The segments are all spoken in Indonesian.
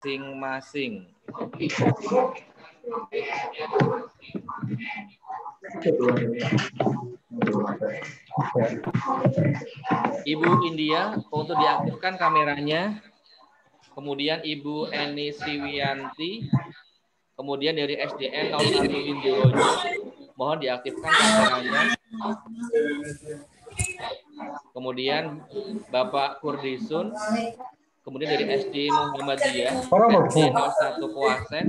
masing-masing. Ibu India untuk diaktifkan kameranya. Kemudian Ibu Eni Sriwiyanti. Kemudian dari SDN 01 Indorojo, mohon diaktifkan kameranya. Kemudian Bapak Kurdisun. Kemudian dari SD Muhammadiyah, SD 01 Koasen.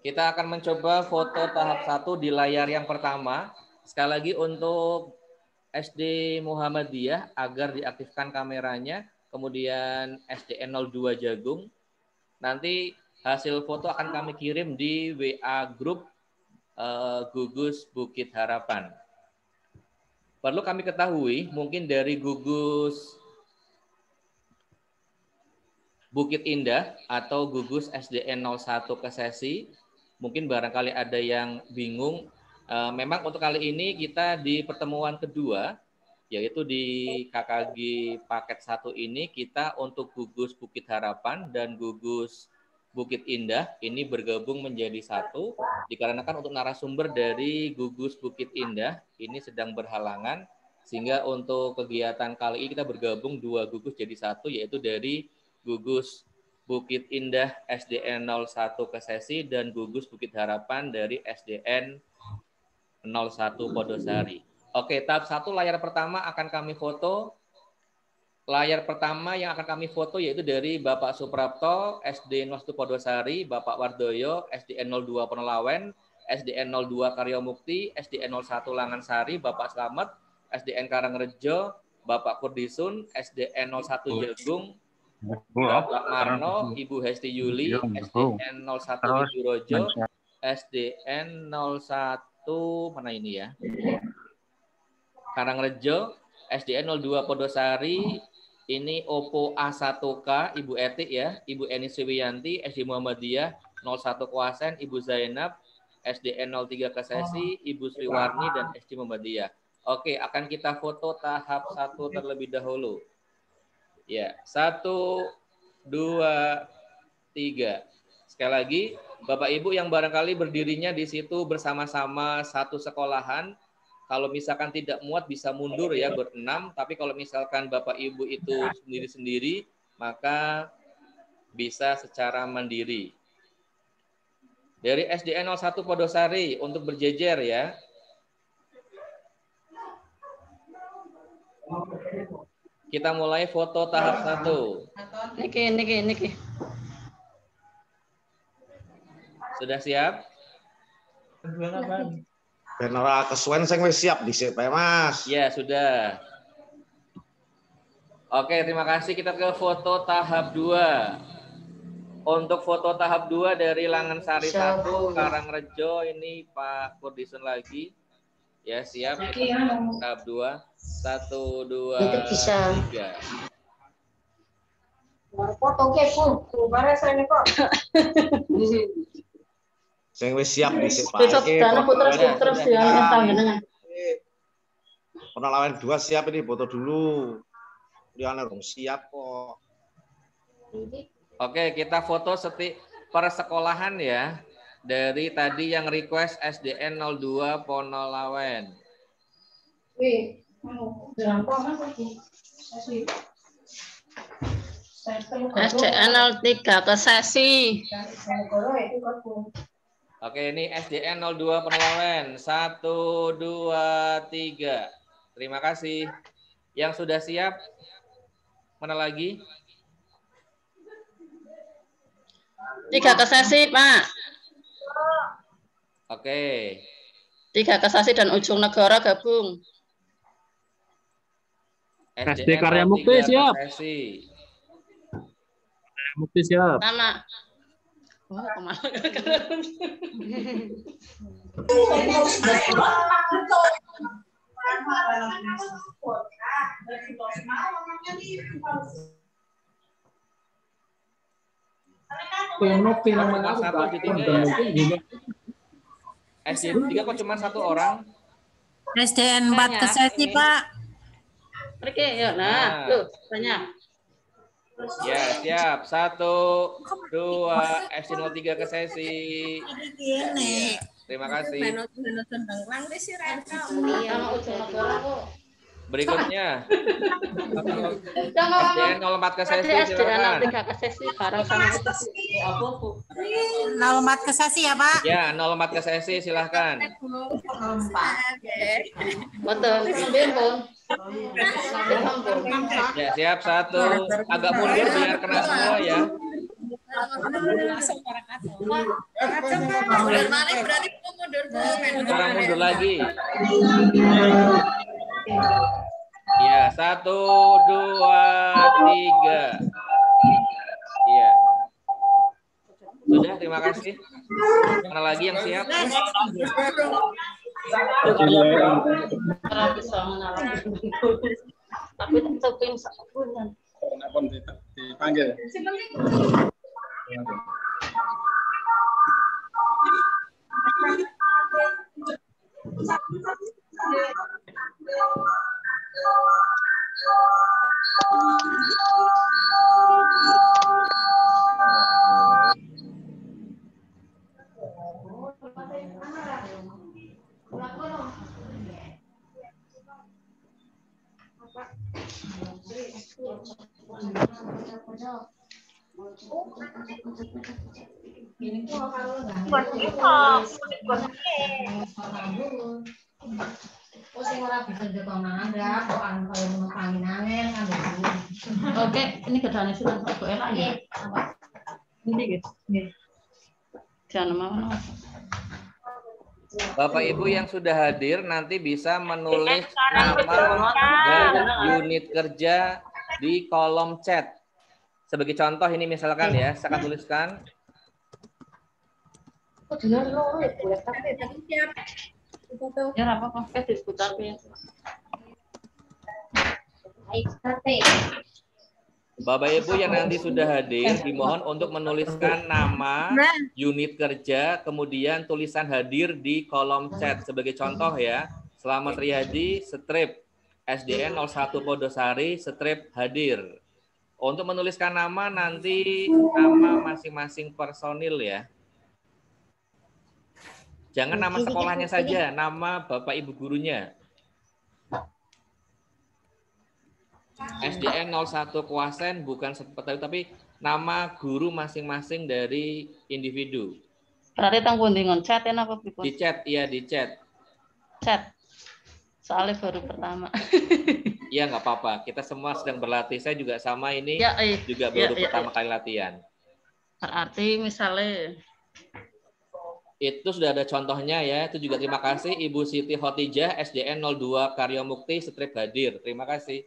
Kita akan mencoba foto tahap 1 di layar yang pertama. Sekali lagi untuk SD Muhammadiyah agar diaktifkan kameranya. Kemudian SDN 02 Jagung. Nanti hasil foto akan kami kirim di WA grup Gugus Bukit Harapan. Perlu kami ketahui, mungkin dari Gugus Bukit Indah atau Gugus SDN 01 Kesesi, mungkin barangkali ada yang bingung. Memang untuk kali ini kita di pertemuan kedua, yaitu di KKG paket 1 ini, kita untuk Gugus Bukit Harapan dan Gugus Bukit Indah ini bergabung menjadi satu, dikarenakan untuk narasumber dari Gugus Bukit Indah ini sedang berhalangan, sehingga untuk kegiatan kali ini kita bergabung 2 gugus jadi satu, yaitu dari Gugus Bukit Indah SDN 01 Kesesi dan Gugus Bukit Harapan dari SDN 01 Podosari. Oke, tahap 1 layar pertama akan kami foto. Layar pertama yang akan kami foto yaitu dari Bapak Suprapto, SD 01 Podosari, Bapak Wardoyo, SDN 02 Penelawen, SDN 02 Karyamukti, SDN 01 Langansari, Bapak Slamet, SDN Karangrejo, Bapak Kurdisun, SDN 01 Jagung, Bapak Marno, Ibu Hesti Yuli, SDN 01 Indorojo, SDN 01 mana ini ya? Karangrejo, SDN 02 Podosari, ini Oppo A1K, Ibu Etik ya, Ibu Eni Sriwiyanti, SD Muhammadiyah 01 Koasen, Ibu Zainab, SDN 03 Kesesi, Ibu Sriwarni dan SD Muhammadiyah. Oke, akan kita foto tahap 1 terlebih dahulu. Ya, 1, 2, 3. Sekali lagi, Bapak Ibu yang barangkali berdirinya di situ bersama-sama satu sekolahan, kalau misalkan tidak muat bisa mundur ya berenam, tapi kalau misalkan Bapak Ibu itu sendiri-sendiri, maka bisa secara mandiri. Dari SDN 01 Podosari untuk berjejer ya. Kita mulai foto tahap 1. Niki. Sudah siap? Ben ora kesuwen sing wis siap dhisik bae, Mas. Ya, sudah. Oke, terima kasih. Kita ke foto tahap 2. Untuk foto tahap 2 dari Langansari 1, Karangrejo, ini Pak Kurdisun lagi. Ya, siap. Kita tahap 2. 1, 2, 3. Foto kepo, bare sene kok. Sing wis siap dhisik Pak. Besok dana putra-putra yang tangan. Penelawan 2 siap ini foto dulu. Liane rong siap kok. Oke, kita foto per sekolahan ya. Dari tadi yang request SDN 02 Ponolawen. SDN 03 Kesesi. Oke, ini SDN 02 Penelawen. 1, 2, 3. Terima kasih. Yang sudah siap, mana lagi? 3 Kesesi, Pak. Oke. 3 Kesesi dan Ujung Negara gabung. SD Karyamukti siap. Karyamukti siap. Sama. Wah, kemana? Penok Cuma nama satu di tiga dan ya. mungkin juga SD 3 kok cuma satu orang? SDN 4 ke sesi, Pak. Oke, ya. Nah. Nah, tuh banyak. Ya, siap. 1, 2, SD 03 ke sesi. Iya. Terima kasih. Sama ujung negara kok. Berikutnya, Jangan SDN 04 ke sesi, SDN silakan. 03 ke sesi bareng sama itu. 04 ke sesi ya, Pak. Ya, 04 ke sesi, silakan. Betul, Bun. Ya, siap. 1. Agak mundur biar kena semua ya. Sekarang mundur lagi. Ya, 1, 2, 3. Iya. Sudah, terima kasih. Mana lagi yang siap? Orang bisa mengalami. Tapi tetap yang sabunan. dipanggil. Oke, ini kedatangan sudah enak ya. Ini gitu. Jangan mau. Bapak Ibu yang sudah hadir nanti bisa menulis nama dan unit kerja di kolom chat. Sebagai contoh ini misalkan ya, saya akan tuliskan. Ya apa-apa, diskusi tapi. Bapak Ibu yang nanti sudah hadir, dimohon untuk menuliskan nama, unit kerja, kemudian tulisan hadir di kolom chat. Sebagai contoh ya, Selamat Riyadi, strip SDN 01 Podosari, strip hadir. Untuk menuliskan nama nanti nama masing-masing personil ya. Jangan nama sekolahnya saja, nama Bapak Ibu gurunya. SDN 01 Kuasen bukan seperti itu, tapi nama guru masing-masing dari individu. Berarti tanggung dengan chat ya apa pripun? Di chat, iya di chat. Chat. Soalnya baru pertama. Iya nggak apa-apa, kita semua sedang berlatih. Saya juga sama ini, Ya, juga baru pertama kali latihan. Berarti misalnya itu sudah ada contohnya ya. Itu juga terima kasih Ibu Siti Khotijah SDN 02 Karyo Mukti strip hadir. Terima kasih.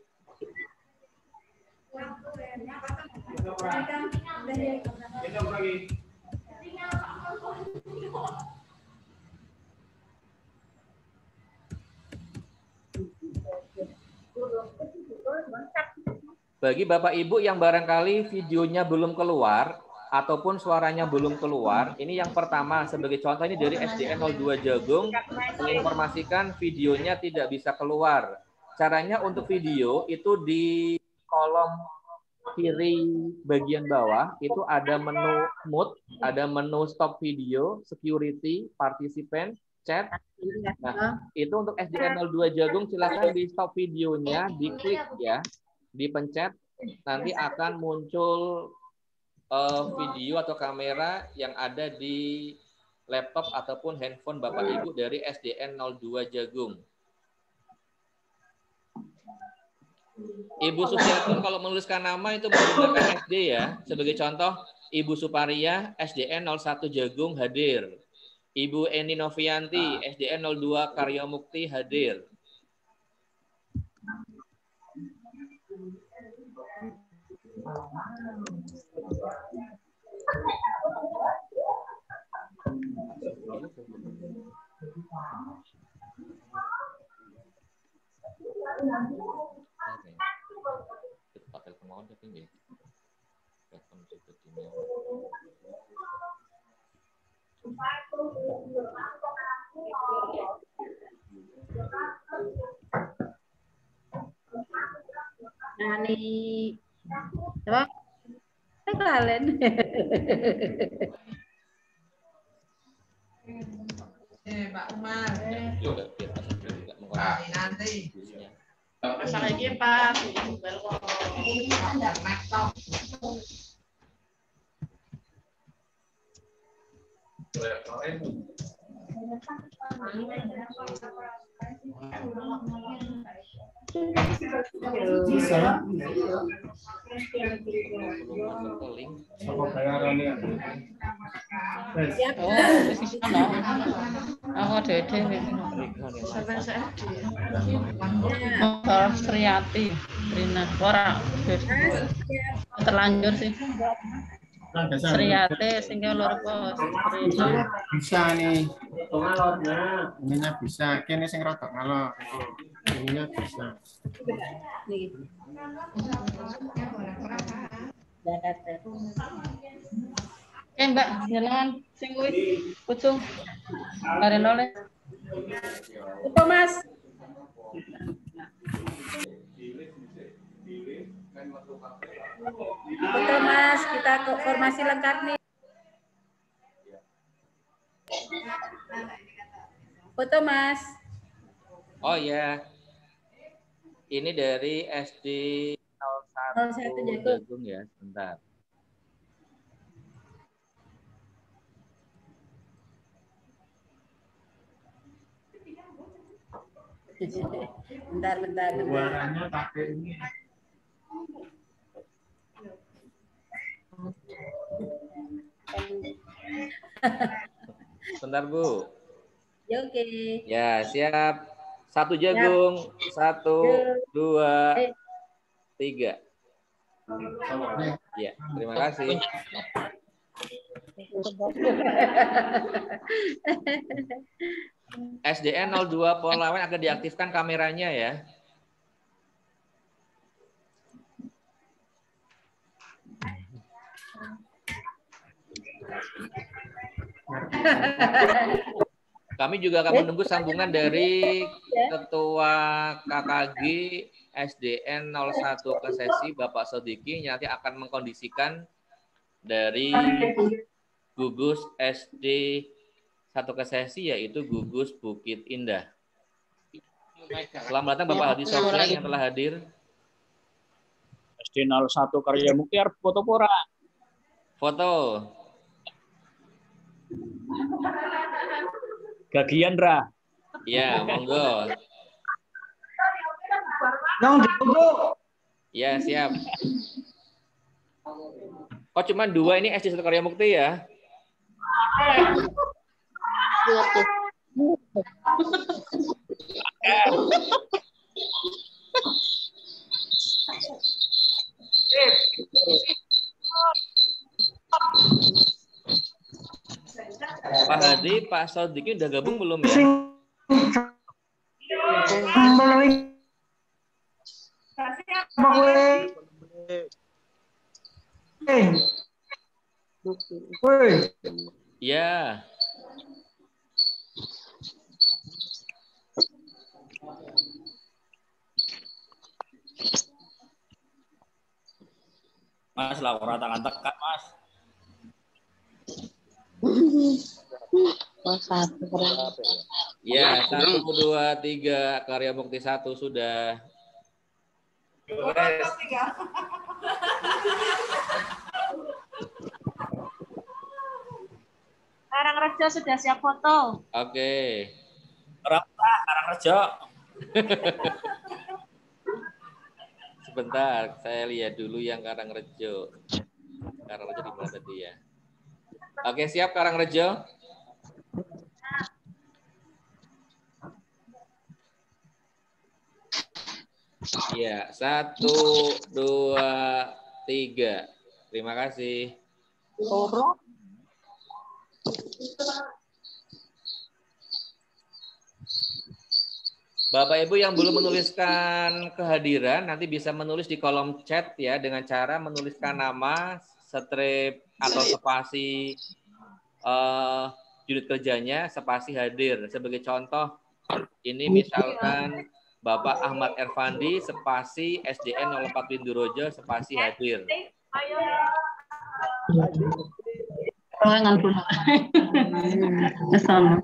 Bagi Bapak Ibu yang barangkali videonya belum keluar ataupun suaranya belum keluar, ini yang pertama sebagai contoh ini dari SDN 02 Jagung menginformasikan videonya tidak bisa keluar. Caranya untuk video itu di kolom kiri bagian bawah itu ada menu mute, ada menu stop video, security, participant, chat. Nah, itu untuk SDN 02 Jagung silakan di stop videonya, diklik ya, dipencet, nanti akan muncul video atau kamera yang ada di laptop ataupun handphone Bapak Ibu dari SDN 02 Jagung. Ibu Susiatun kalau menuliskan nama itu menggunakan SD ya. Sebagai contoh, Ibu Suparia SDN 01 Jagung hadir. Ibu Eni Novianti SDN 02 Karyo Mukti hadir. Nani. Apa? Kalian. Pak Umar. Nanti. Masa lagi Pak. Aku dede. Sriati, Rina, ora terlanjur sih. Sriati sehingga loro pos. Bisa nih. Ininya bisa. Kene sing rada ngalor. Ininya bisa. Mbak, jalan sing kuwi pucung. Bareng oleh. Itu Mas. Betul Mas, kita ke formasi lengkap nih. Foto Mas. Oh ya, ini dari SD 01 Jagung ya, sebentar. Bentar. Suaranya pakai ini. Sebentar Bu. Ya, oke. Ya siap. 1 Jagung, 1, 2, 3. Ya, terima kasih. SDN 02 Polawen akan diaktifkan kameranya ya. Kami juga akan menunggu sambungan dari Ketua KKG SDN 01 Kesesi Bapak Sodiki, nanti akan mengkondisikan dari gugus SD 1 Kesesi yaitu gugus Bukit Indah. Selamat datang Bapak Hadi Sofyan yang telah hadir. SD 01 Karya Mukti arep foto pora. Foto. Gagian Ra. Ya, monggo. Nong difoto. Ya, siap. Oh, cuma 2 ini SD 1 Karya Mukti ya? Pak Hadi, Pak Sodiki udah gabung belum ya? Ya. Mas lah ora tangan tekan, Mas. Ya, 1, 2, 3 Karya Mukti 1 sudah. Karangrejo sudah siap foto. Oke. Karangrejo. Sebentar, saya lihat dulu yang Karangrejo. Karangrejo di mana tadi ya? Oke, siap Karangrejo. Ya, 1, 2, 3. Terima kasih. Bapak Ibu yang belum menuliskan kehadiran nanti bisa menulis di kolom chat ya dengan cara menuliskan nama, strip atau spasi unit kerjanya spasi hadir. Sebagai contoh, ini misalkan Bapak Ahmad Ervandi spasi SDN 04 Windurojo spasi hadir. Ruangan dulu. Kesana.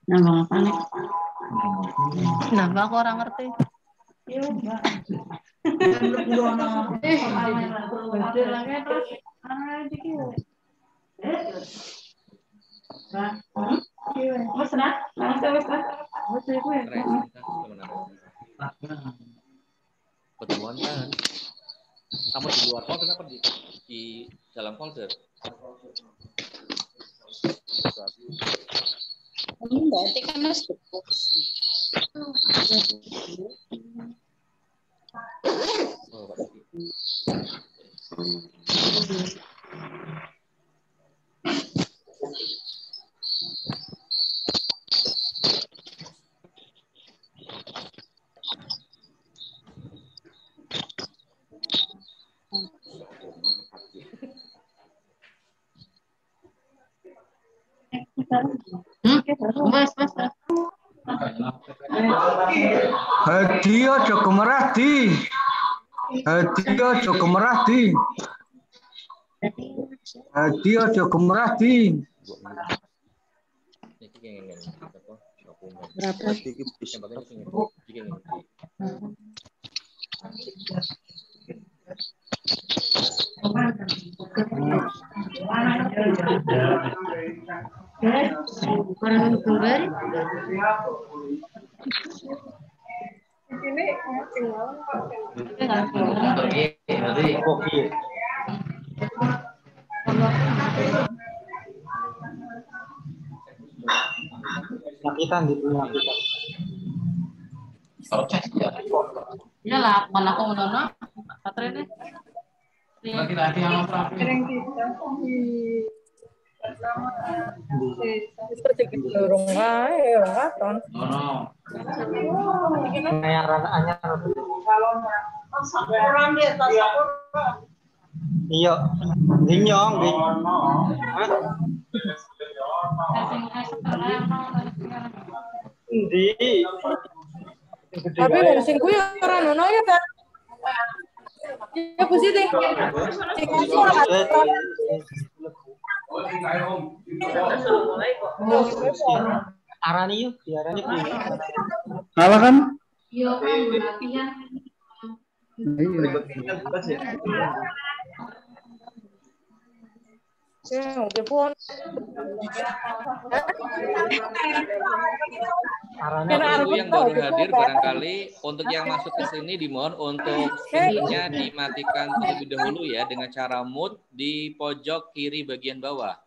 Nambah apa nih? Nambah aku orang ngerti. Pertemuan kan. Kamu di luar folder apa di dalam folder? Berarti kan harus Hadi aja gemerah di. Hadi aja gemerah di. Hadi aja gemerah di. Ya lah, malah aku ngono. Baterainya. Laki-laki yang Iya, ginyong, Tapi wong sing kuwi ora ono ya, Kak. Ya posisi. Sing kuwi ora. Arani yuk, diarani piye? kalah kan? Yo, latihan. Bapak Ibu yang baru hadir barangkali untuk yang masuk ke sini dimohon untuk speakernya dimatikan terlebih dahulu ya dengan cara mute di pojok kiri bagian bawah.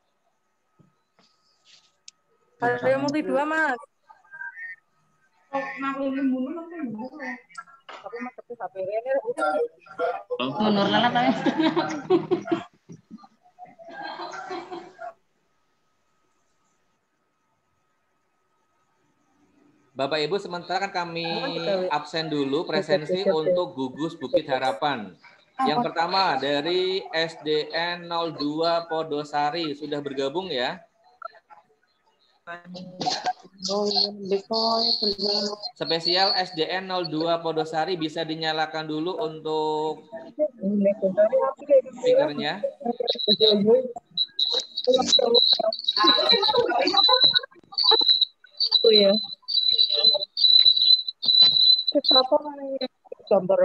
Ada yang multi 2, Mas. Mundur lalat aja. Bapak Ibu sementara kan kami absen dulu presensi untuk gugus Bukit Harapan. Yang pertama dari SDN 02 Podosari sudah bergabung ya. Spesial SDN 02 Podosari bisa dinyalakan dulu untuk speakernya. Oh ya. Siapa gambar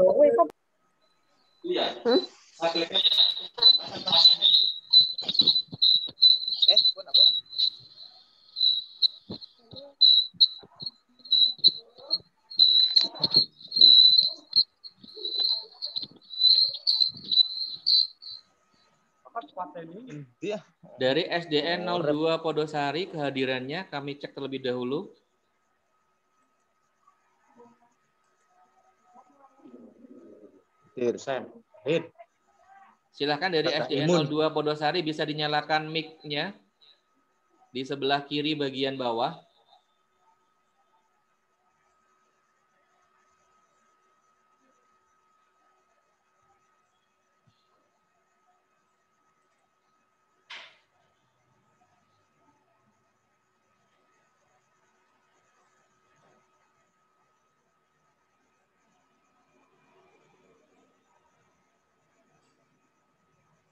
Dari SDN 02 Podosari kehadirannya kami cek terlebih dahulu. Silahkan dari SDN 02 Podosari bisa dinyalakan mic-nya di sebelah kiri bagian bawah.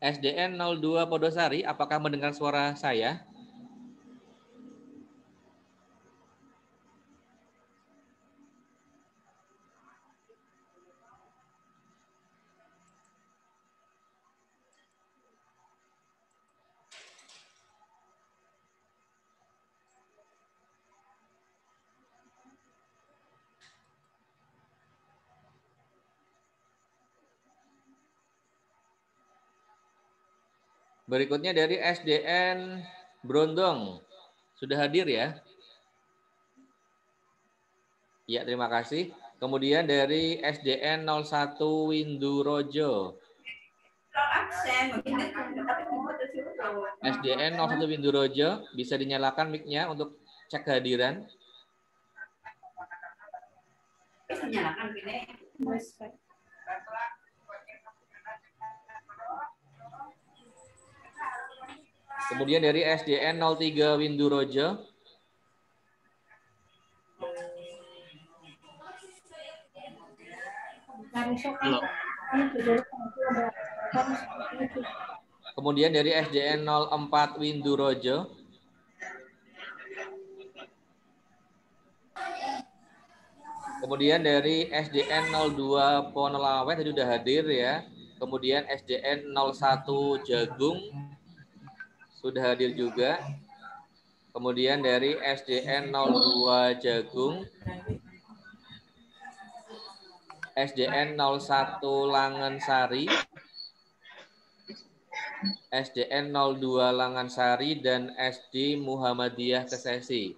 SDN 02 Podosari, apakah mendengar suara saya? Berikutnya dari SDN Brondong. Sudah hadir ya? Ya, terima kasih. Kemudian dari SDN 01 Windurojo. SDN 01 Windurojo, bisa dinyalakan mic-nya untuk cek kehadiran. Kemudian dari SDN 03 Windurojo. Kemudian dari SDN 04 Windurojo. Kemudian dari SDN 02 Ponelawe tadi sudah hadir ya. Kemudian SDN 01 Jagung sudah hadir juga. Kemudian dari SDN 02 Jagung, SDN 01 Langensari, SDN 02 Langansari, dan SD Muhammadiyah Kesesi.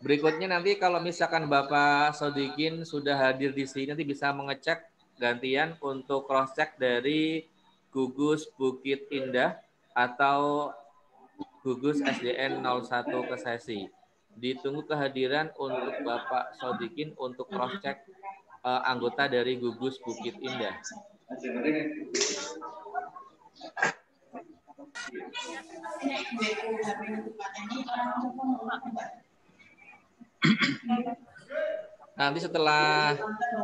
Berikutnya nanti kalau misalkan Bapak Sodikin sudah hadir di sini, nanti bisa mengecek gantian untuk cross-check dari Gugus Bukit Indah atau Gugus SDN 01 Kesesi. Ditunggu kehadiran untuk Bapak Sodikin untuk cross-check anggota dari Gugus Bukit Indah. Nanti setelah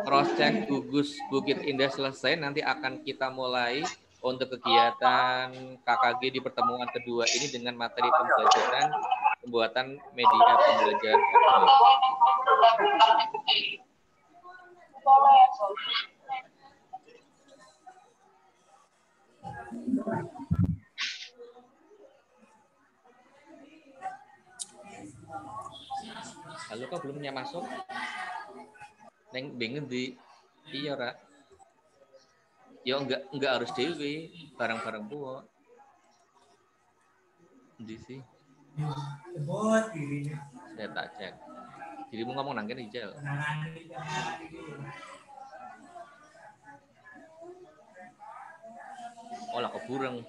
cross-check Gugus Bukit Indah selesai, nanti akan kita mulai untuk kegiatan KKG di pertemuan kedua ini dengan materi pembelajaran pembuatan media pembelajaran. Lalu kok belumnya masuk? Neng bingung di iya ora. Ya enggak harus dewe, barang-barang buat. Di sih. Saya tak cek. Jadi mau ngomong nangken Ijal. Oh lah kebureng.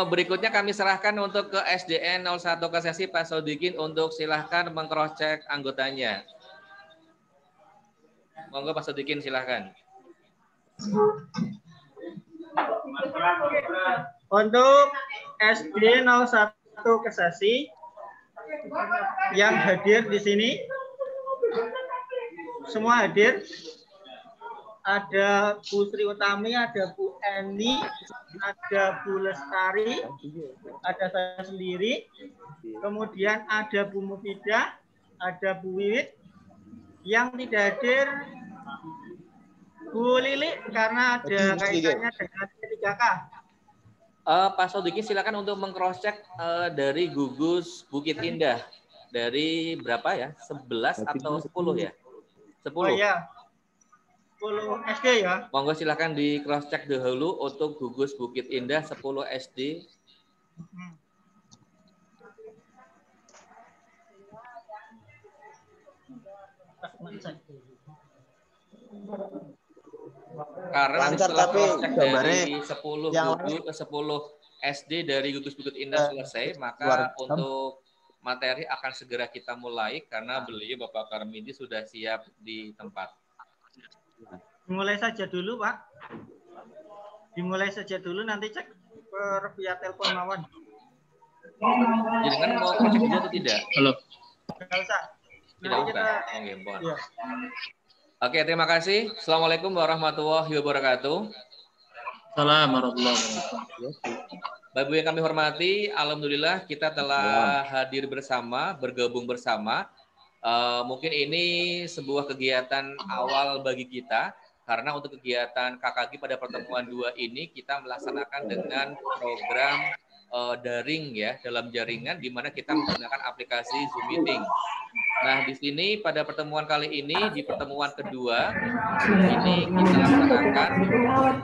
Berikutnya kami serahkan untuk ke SDN 01 Kesesi Pak Sodikin untuk silahkan meng-cross-check anggotanya. Monggo Pak Sodikin silahkan. Untuk SD 01 Kesesi yang hadir di sini, semua hadir. Ada Bu Sri Utami, ada Bu Eni, ada Bu Lestari, ada saya sendiri, kemudian ada Bu Mufidah, ada Bu Wiwit, yang tidak hadir Bu Lili karena ada kaitannya dengan P3K. Pak Sodikin silakan untuk meng-cross-check dari Gugus Bukit Indah. Dari berapa ya? 11 atau 10 ya? 10. Oh iya. 10 SD ya. Monggo silakan di cross check dahulu untuk Gugus Bukit Indah 10 SD. Karena lancar, setelah tapi cross check dari 10 yang gugus ke 10 SD dari Gugus Bukit Indah selesai, maka untuk materi akan segera kita mulai karena beliau Bapak Karmidi sudah siap di tempat. Dimulai saja dulu, Pak. Dimulai saja dulu, nanti cek via telepon mawon. Jadi kan mau cek dulu atau tidak? Halo. Enggak usah. Tidak usah. Ya. Oke, terima kasih. Assalamualaikum warahmatullahi wabarakatuh. Assalamualaikum warahmatullahi wabarakatuh. Bapak Ibu yang kami hormati, alhamdulillah kita telah hadir bersama, bergabung bersama. Mungkin ini sebuah kegiatan awal bagi kita, karena untuk kegiatan KKG pada pertemuan 2 ini kita melaksanakan dengan program daring ya, dalam jaringan, di mana kita menggunakan aplikasi Zoom Meeting. Nah, di sini pada pertemuan kali ini, di pertemuan kedua, ini kita laksanakan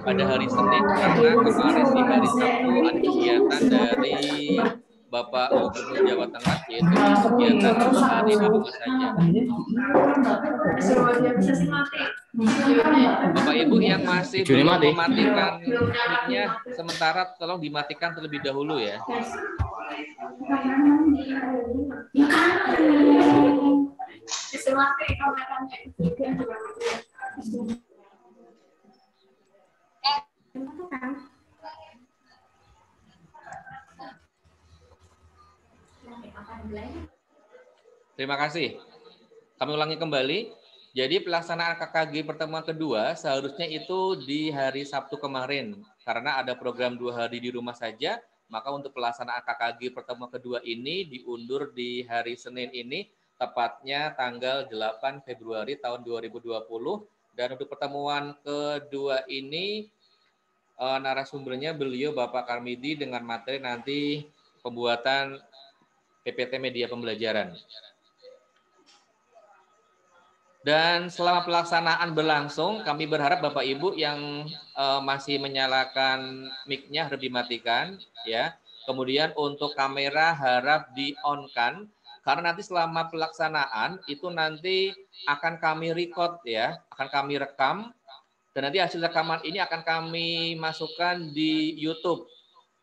pada hari Senin, karena kemarin di hari Sabtu ada kegiatan dari Bapak Gubernur Jawa Tengah, yaitu kegiatan 2 hari di rumah saja. Bapak Ibu yang masih belum mematikan mic-nya, sementara tolong dimatikan terlebih dahulu ya. Terima kasih. Kami ulangi kembali. Jadi pelaksanaan KKG pertemuan kedua seharusnya itu di hari Sabtu kemarin. Karena ada program 2 hari di rumah saja, maka untuk pelaksanaan KKG pertemuan kedua ini diundur di hari Senin ini, tepatnya tanggal 8 Februari tahun 2020. Dan untuk pertemuan kedua ini, narasumbernya beliau Bapak Karmidi dengan materi nanti pembuatan PPT media pembelajaran. Dan selama pelaksanaan berlangsung, kami berharap Bapak Ibu yang masih menyalakan mic-nya harap dimatikan, ya. Kemudian untuk kamera harap di-on-kan, karena nanti selama pelaksanaan itu nanti akan kami record ya, akan kami rekam, dan nanti hasil rekaman ini akan kami masukkan di YouTube.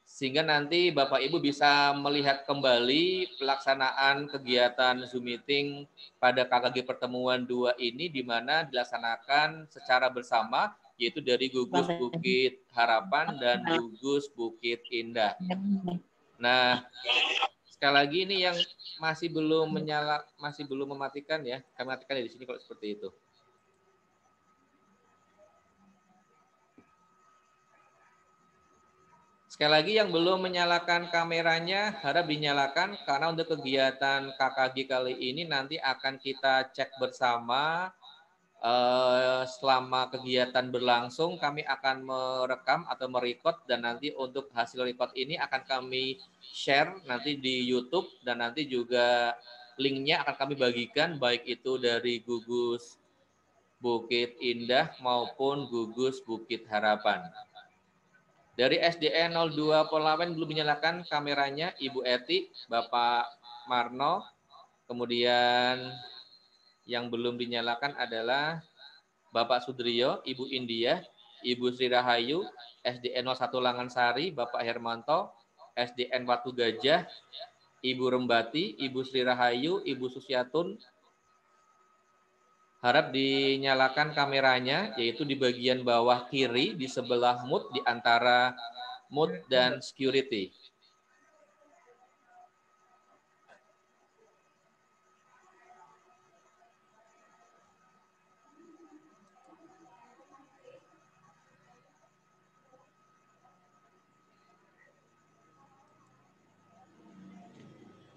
Sehingga nanti Bapak Ibu bisa melihat kembali pelaksanaan kegiatan Zoom Meeting pada KKG pertemuan 2 ini, di mana dilaksanakan secara bersama, yaitu dari gugus Bukit Harapan dan gugus Bukit Indah. Nah, sekali lagi ini yang masih belum mematikan ya, kami matikan di sini kalau seperti itu. Sekali lagi yang belum menyalakan kameranya harap dinyalakan, karena untuk kegiatan KKG kali ini nanti akan kita cek bersama selama kegiatan berlangsung. Kami akan merekam atau merecord, dan nanti untuk hasil record ini akan kami share nanti di YouTube, dan nanti juga linknya akan kami bagikan baik itu dari gugus Bukit Indah maupun gugus Bukit Harapan. Dari SDN 02 Polawen belum menyalakan kameranya Ibu Eti, Bapak Marno. Kemudian yang belum dinyalakan adalah Bapak Sudriyo, Ibu India, Ibu Sri Rahayu, SDN 01 Langansari, Bapak Hermanto, SDN Watu Gajah, Ibu Rembati, Ibu Sri Rahayu, Ibu Susiatun. Harap dinyalakan kameranya, yaitu di bagian bawah kiri, di sebelah mute, di antara mute dan security.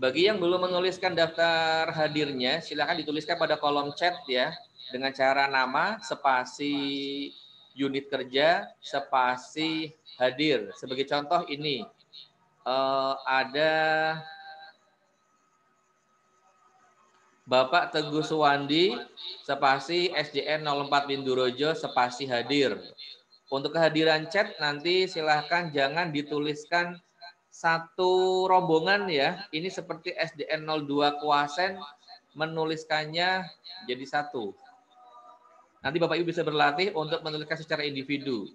Bagi yang belum menuliskan daftar hadirnya, silakan dituliskan pada kolom chat ya, dengan cara nama, spasi unit kerja, spasi hadir. Sebagai contoh ini, ada Bapak Teguh Suwandi, spasi SDN 04 Windurojo, spasi hadir. Untuk kehadiran chat nanti silahkan jangan dituliskan satu rombongan ya. Ini seperti SDN 02 Kuasen menuliskannya jadi satu. Nanti Bapak Ibu bisa berlatih untuk menuliskan secara individu.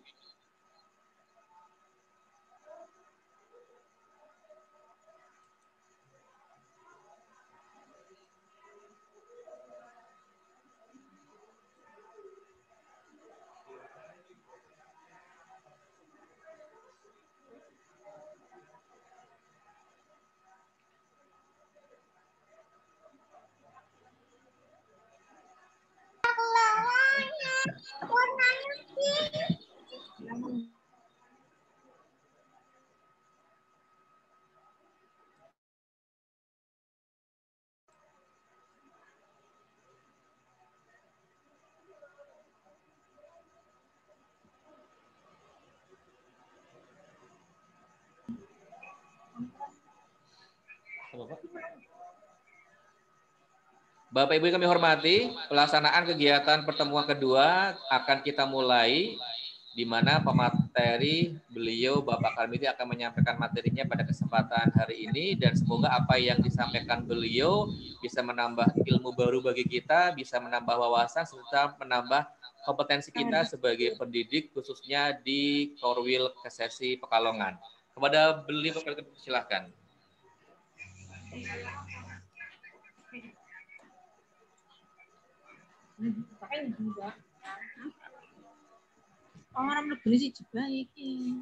Bapak Ibu yang kami hormati, pelaksanaan kegiatan pertemuan kedua akan kita mulai, di mana pemateri beliau Bapak Karmiti akan menyampaikan materinya pada kesempatan hari ini, dan semoga apa yang disampaikan beliau bisa menambah ilmu baru bagi kita, bisa menambah wawasan, serta menambah kompetensi kita sebagai pendidik khususnya di Korwil Kesesi Pekalongan. Kepada beliau silakan. Orang negeri sih juga iki.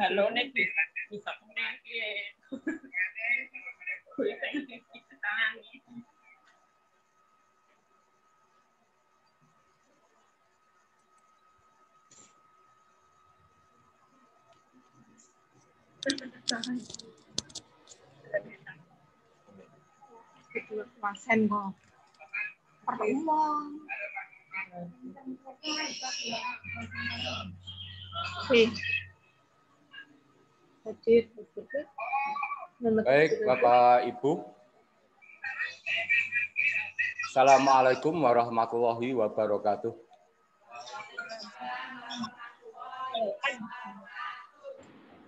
Halo nek bisa iki. Wasen kok. Pertemuan. Baik, Bapak Ibu. Assalamualaikum warahmatullahi wabarakatuh.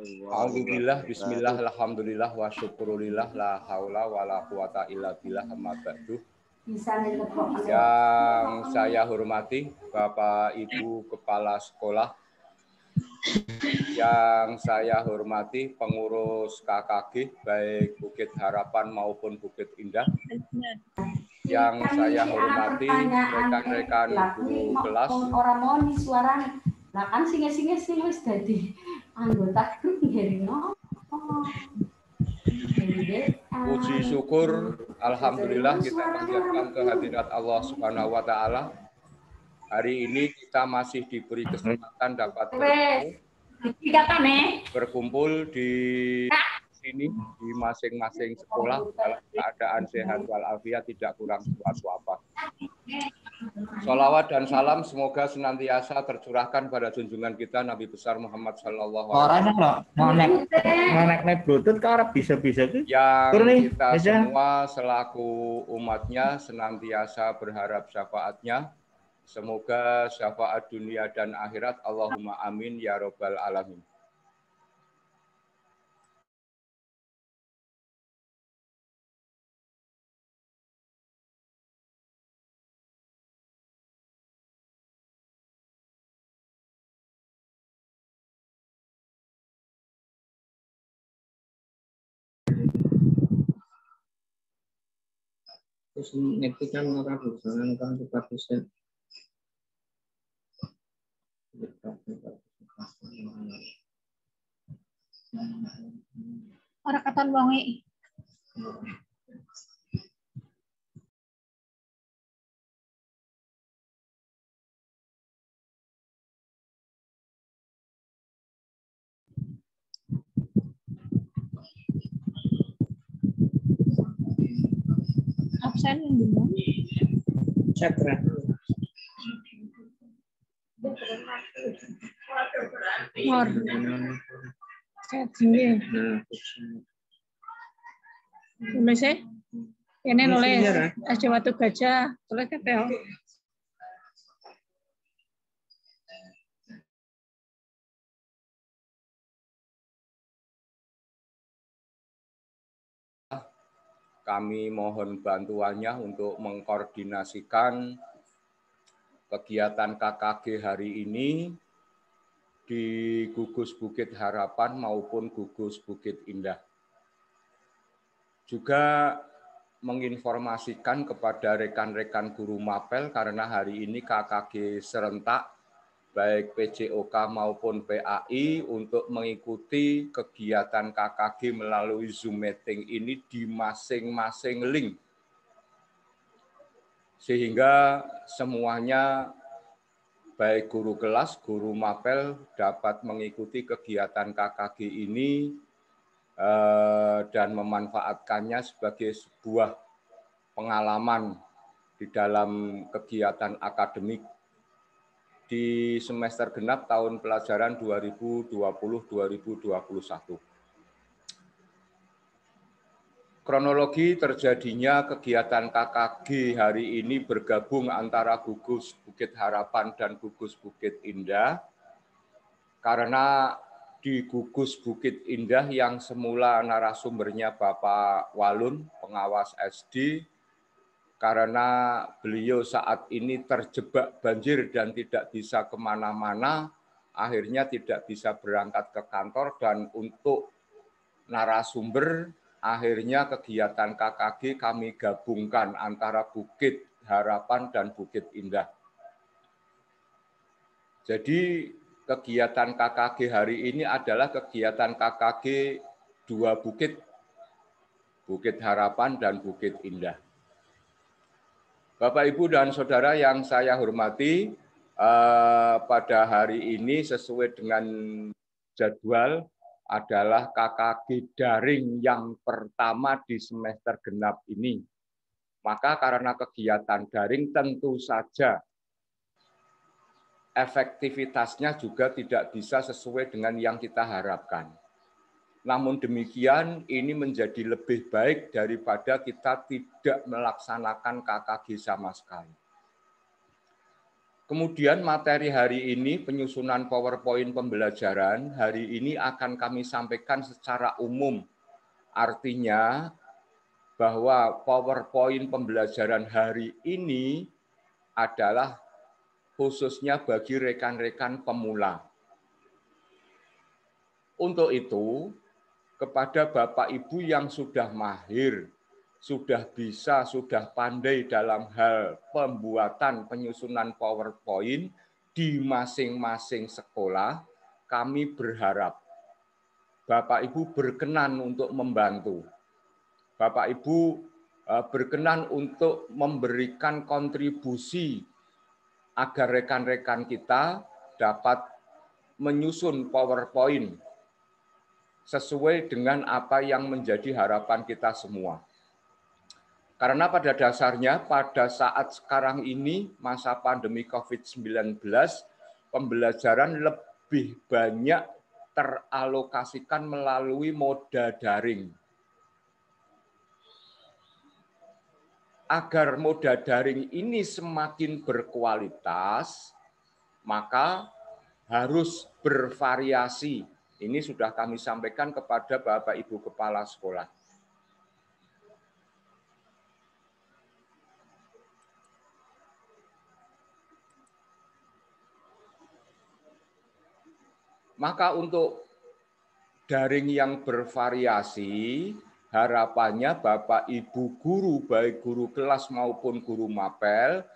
Alhamdulillah, bismillah, alhamdulillah, wa syukurillah, la haula wa la quwata illa billah, amma ba'du. Yang saya hormati Bapak Ibu Kepala Sekolah, yang saya hormati pengurus KKG baik Bukit Harapan maupun Bukit Indah, yang saya hormati rekan-rekan guru kelas. Orang mau nih suaranya, nah kan singa-singa wis dadi anggota grup ngeri no. Puji syukur, alhamdulillah kita panjatkan kehadirat Allah Subhanahu wa Ta'ala. Hari ini kita masih diberi kesempatan dapat berkumpul di sini di masing-masing sekolah dalam keadaan sehat walafiat, tidak kurang suatu apa. Sholawat dan salam semoga senantiasa tercurahkan pada junjungan kita Nabi besar Muhammad Sallallahu Alaihi Wasallam. Yang kita semua selaku umatnya senantiasa berharap syafaatnya. Semoga syafaat dunia dan akhirat. Allahumma amin ya robbal alamin. Terus netikan orang berusaha kan cepat bisa. Orang katon wonge. Absen yang dulu. Cek Mor. Cek sini. Nulis ya? Ini nulis. SD Watu Gajah. Tulis kan Kami mohon bantuannya untuk mengkoordinasikan kegiatan KKG hari ini di Gugus Bukit Harapan maupun Gugus Bukit Indah. Juga menginformasikan kepada rekan-rekan guru mapel karena hari ini KKG serentak baik PJOK maupun PAI untuk mengikuti kegiatan KKG melalui Zoom meeting ini di masing-masing link. Sehingga semuanya baik guru kelas, guru mapel dapat mengikuti kegiatan KKG ini dan memanfaatkannya sebagai sebuah pengalaman di dalam kegiatan akademik di semester genap tahun pelajaran 2020-2021. Kronologi terjadinya kegiatan KKG hari ini bergabung antara Gugus Bukit Harapan dan Gugus Bukit Indah. Karena di Gugus Bukit Indah yang semula narasumbernya Bapak Walun, pengawas SD, karena beliau saat ini terjebak banjir dan tidak bisa kemana-mana, akhirnya tidak bisa berangkat ke kantor, dan untuk narasumber, akhirnya kegiatan KKG kami gabungkan antara Bukit Harapan dan Bukit Indah. Jadi kegiatan KKG hari ini adalah kegiatan KKG dua bukit, Bukit Harapan dan Bukit Indah. Bapak, Ibu, dan Saudara yang saya hormati, pada hari ini sesuai dengan jadwal adalah KKG daring yang pertama di semester genap ini. Maka karena kegiatan daring tentu saja efektivitasnya juga tidak bisa sesuai dengan yang kita harapkan. Namun demikian ini menjadi lebih baik daripada kita tidak melaksanakan KKG sama sekali. Kemudian materi hari ini, penyusunan PowerPoint pembelajaran, hari ini akan kami sampaikan secara umum. Artinya bahwa PowerPoint pembelajaran hari ini adalah khususnya bagi rekan-rekan pemula. Untuk itu, kepada Bapak Ibu yang sudah mahir, sudah bisa, sudah pandai dalam hal pembuatan penyusunan PowerPoint di masing-masing sekolah, kami berharap Bapak Ibu berkenan untuk membantu. Bapak Ibu berkenan untuk memberikan kontribusi agar rekan-rekan kita dapat menyusun PowerPoint sesuai dengan apa yang menjadi harapan kita semua. Karena pada dasarnya pada saat sekarang ini masa pandemi COVID-19, pembelajaran lebih banyak teralokasikan melalui moda daring. Agar moda daring ini semakin berkualitas, maka harus bervariasi. Ini sudah kami sampaikan kepada Bapak Ibu Kepala Sekolah. Maka untuk daring yang bervariasi, harapannya Bapak Ibu guru, baik guru kelas maupun guru mapel,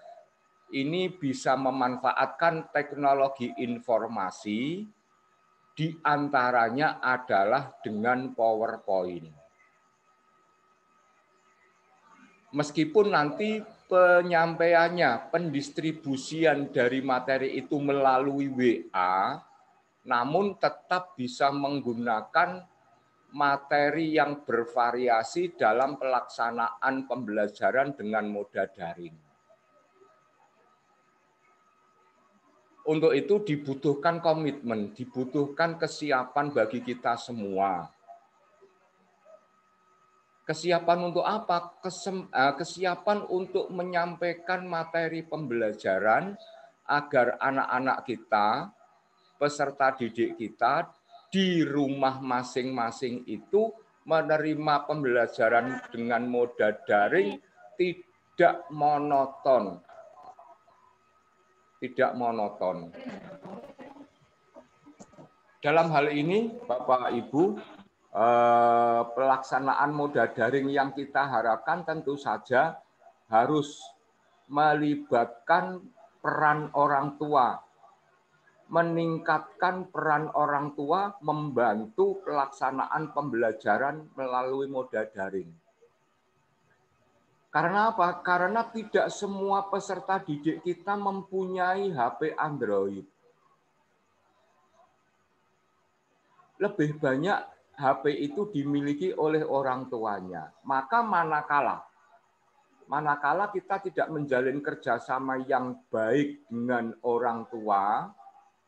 ini bisa memanfaatkan teknologi informasi, di antaranya adalah dengan PowerPoint. Meskipun nanti penyampaiannya, pendistribusian dari materi itu melalui WA, namun tetap bisa menggunakan materi yang bervariasi dalam pelaksanaan pembelajaran dengan moda daring. Untuk itu dibutuhkan komitmen, dibutuhkan kesiapan bagi kita semua. Kesiapan untuk apa? Kesiapan untuk menyampaikan materi pembelajaran agar anak-anak kita, peserta didik kita di rumah masing-masing itu menerima pembelajaran dengan moda daring tidak monoton. Tidak monoton. Dalam hal ini, Bapak Ibu, pelaksanaan moda daring yang kita harapkan tentu saja harus melibatkan peran orang tua, meningkatkan peran orang tua membantu pelaksanaan pembelajaran melalui moda daring. Karena apa? Karena tidak semua peserta didik kita mempunyai HP Android. Lebih banyak HP itu dimiliki oleh orang tuanya. Maka manakala kita tidak menjalin kerjasama yang baik dengan orang tua,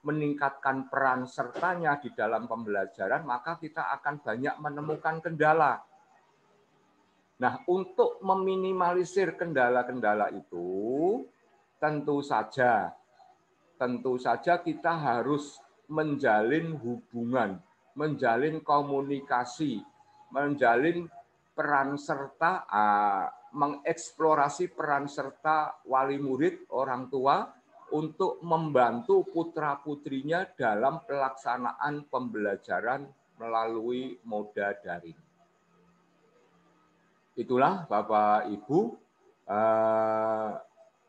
meningkatkan peran sertanya di dalam pembelajaran, maka kita akan banyak menemukan kendala. Nah, untuk meminimalisir kendala-kendala itu, tentu saja kita harus menjalin hubungan, menjalin komunikasi, menjalin peran serta, mengeksplorasi peran serta wali murid, orang tua, untuk membantu putra-putrinya dalam pelaksanaan pembelajaran melalui moda daring. Itulah Bapak Ibu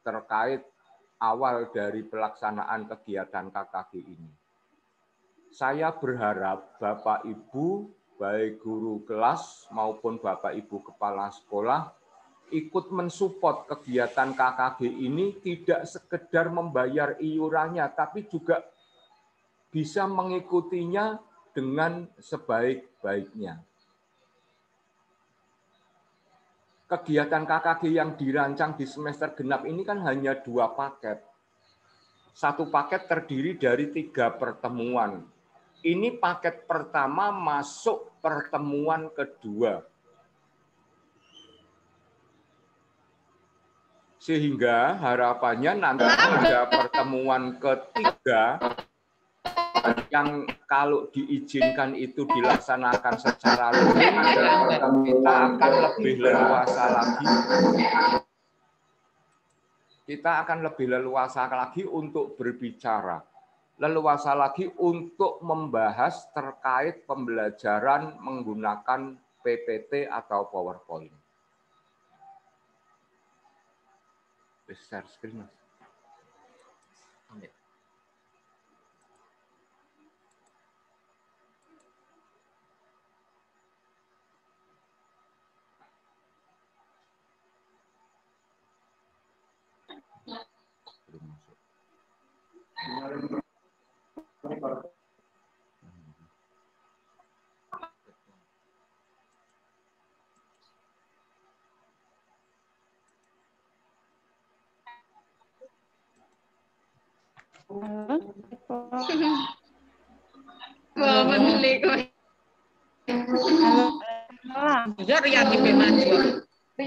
terkait awal dari pelaksanaan kegiatan KKG ini. Saya berharap Bapak Ibu, baik guru kelas maupun Bapak Ibu kepala sekolah, ikut mensupport kegiatan KKG ini, tidak sekedar membayar iurannya, tapi juga bisa mengikutinya dengan sebaik-baiknya. Kegiatan KKG yang dirancang di semester genap ini kan hanya 2 paket. 1 paket terdiri dari 3 pertemuan. Ini paket pertama masuk pertemuan kedua. Sehingga harapannya nanti pada pertemuan ketiga yang kalau diizinkan itu dilaksanakan secara luring, kita akan lebih leluasa lagi. Kita akan lebih leluasa lagi untuk berbicara, leluasa lagi untuk membahas terkait pembelajaran menggunakan PPT atau PowerPoint. Share screen, Mas.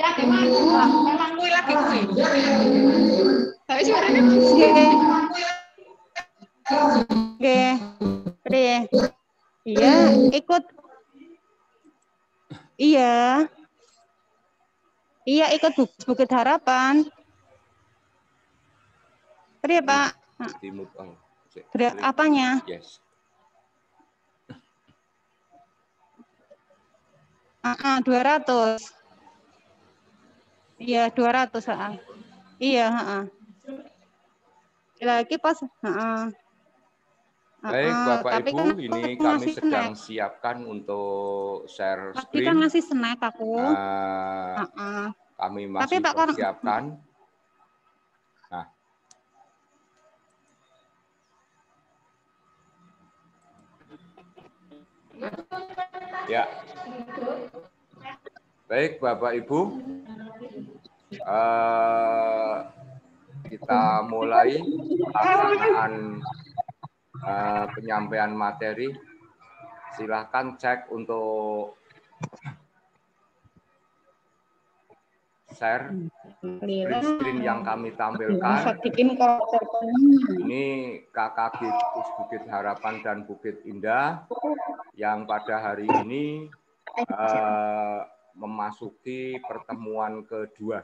Memang gue lagi gue. Tapi suaranya Oke. Iya, ikut. Iya. Iya, ikut Bukit Harapan. Tadi ya, Pak. Apanya? Yes. 200. Iya, 200. Iya, lagi pas. Baik, Bapak tapi Ibu, kan ini kami sedang siapkan untuk share Tapi screen. kan ngasih snack aku. Kami masih persiapkan. Nah. Ya. Baik, Bapak Ibu. Kita mulai pelaksanaan penyampaian materi. Silakan cek untuk share screen yang kami tampilkan. Ini KKG Bukit Harapan dan Bukit Indah yang pada hari ini memasuki pertemuan kedua.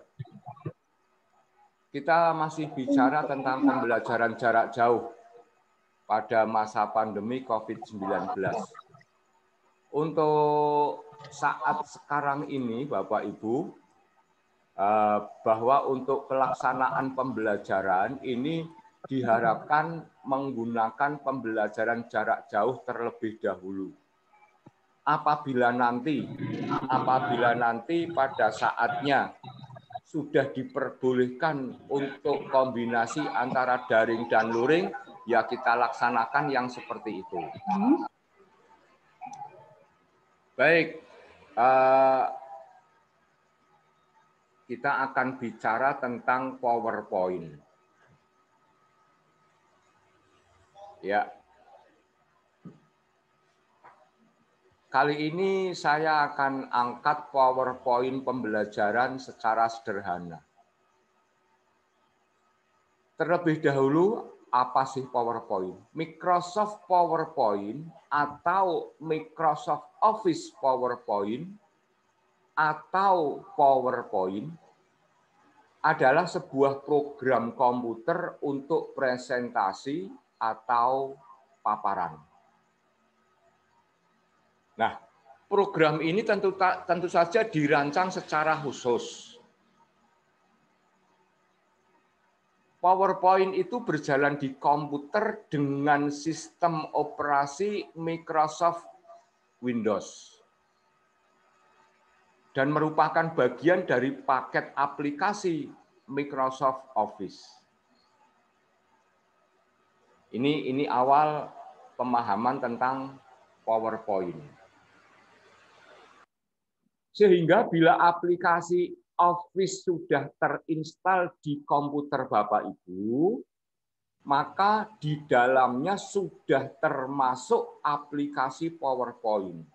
Kita masih bicara tentang pembelajaran jarak jauh pada masa pandemi COVID-19. Untuk saat sekarang ini, Bapak Ibu, bahwa untuk pelaksanaan pembelajaran ini diharapkan menggunakan pembelajaran jarak jauh terlebih dahulu. Apabila nanti pada saatnya sudah diperbolehkan untuk kombinasi antara daring dan luring, ya kita laksanakan yang seperti itu. Baik, kita akan bicara tentang PowerPoint. Ya. Kali ini saya akan angkat PowerPoint pembelajaran secara sederhana. Terlebih dahulu, apa sih PowerPoint? Microsoft PowerPoint atau Microsoft Office PowerPoint atau PowerPoint adalah sebuah program komputer untuk presentasi atau paparan. Nah, program ini tentu saja dirancang secara khusus. PowerPoint itu berjalan di komputer dengan sistem operasi Microsoft Windows dan merupakan bagian dari paket aplikasi Microsoft Office. Ini awal pemahaman tentang PowerPoint. Sehingga bila aplikasi Office sudah terinstal di komputer Bapak Ibu, maka di dalamnya sudah termasuk aplikasi PowerPoint.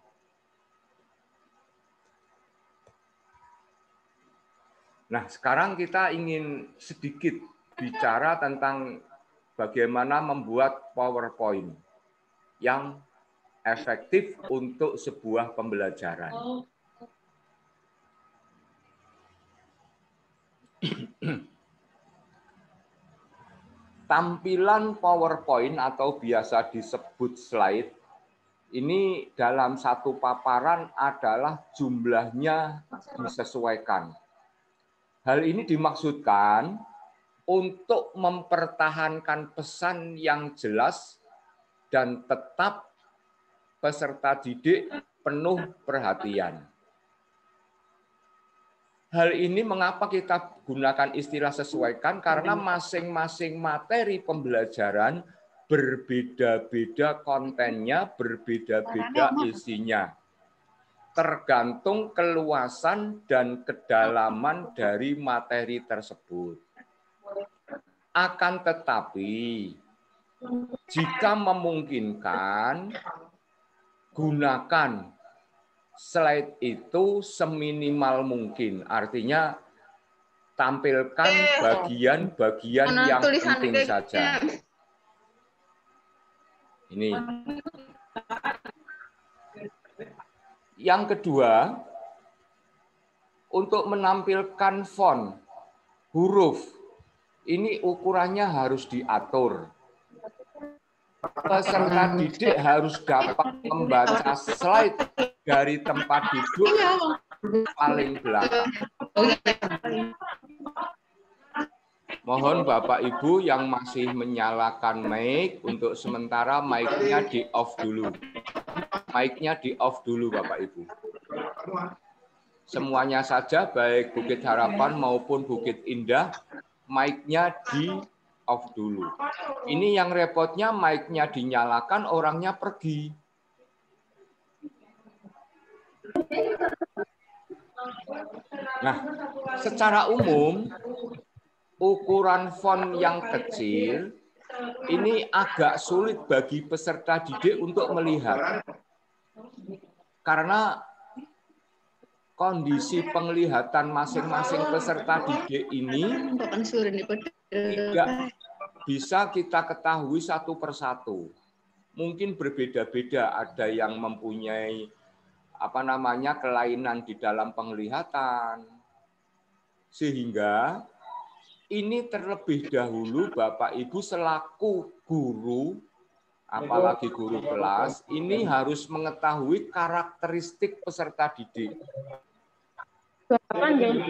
Nah, sekarang kita ingin sedikit bicara tentang bagaimana membuat PowerPoint yang efektif untuk sebuah pembelajaran. Tampilan PowerPoint atau biasa disebut slide ini dalam satu paparan adalah jumlahnya disesuaikan. Hal ini dimaksudkan untuk mempertahankan pesan yang jelas dan tetap peserta didik penuh perhatian. Hal ini mengapa kita gunakan istilah sesuaikan? Karena masing-masing materi pembelajaran berbeda-beda kontennya, berbeda-beda isinya. Tergantung keluasan dan kedalaman dari materi tersebut. Akan tetapi, jika memungkinkan, gunakan slide itu seminimal mungkin. Artinya tampilkan bagian-bagian yang penting saja. Ini. Yang kedua, untuk menampilkan font, huruf, ini ukurannya harus diatur. Peserta didik harus dapat membaca slide dari tempat duduk paling belakang. Mohon Bapak Ibu yang masih menyalakan mic, untuk sementara mic-nya di-off dulu. Mic-nya di-off dulu Bapak Ibu. Semuanya saja, baik Bukit Harapan maupun Bukit Indah, mic-nya di-off dulu. Ini yang repotnya, mic-nya dinyalakan, orangnya pergi. Nah, secara umum, ukuran font yang kecil ini agak sulit bagi peserta didik untuk melihat. Karena kondisi penglihatan masing-masing peserta didik ini tidak bisa kita ketahui satu persatu. Mungkin berbeda-beda, ada yang mempunyai kelainan di dalam penglihatan. Sehingga ini terlebih dahulu Bapak Ibu selaku guru, apalagi guru kelas, ini harus mengetahui karakteristik peserta didik.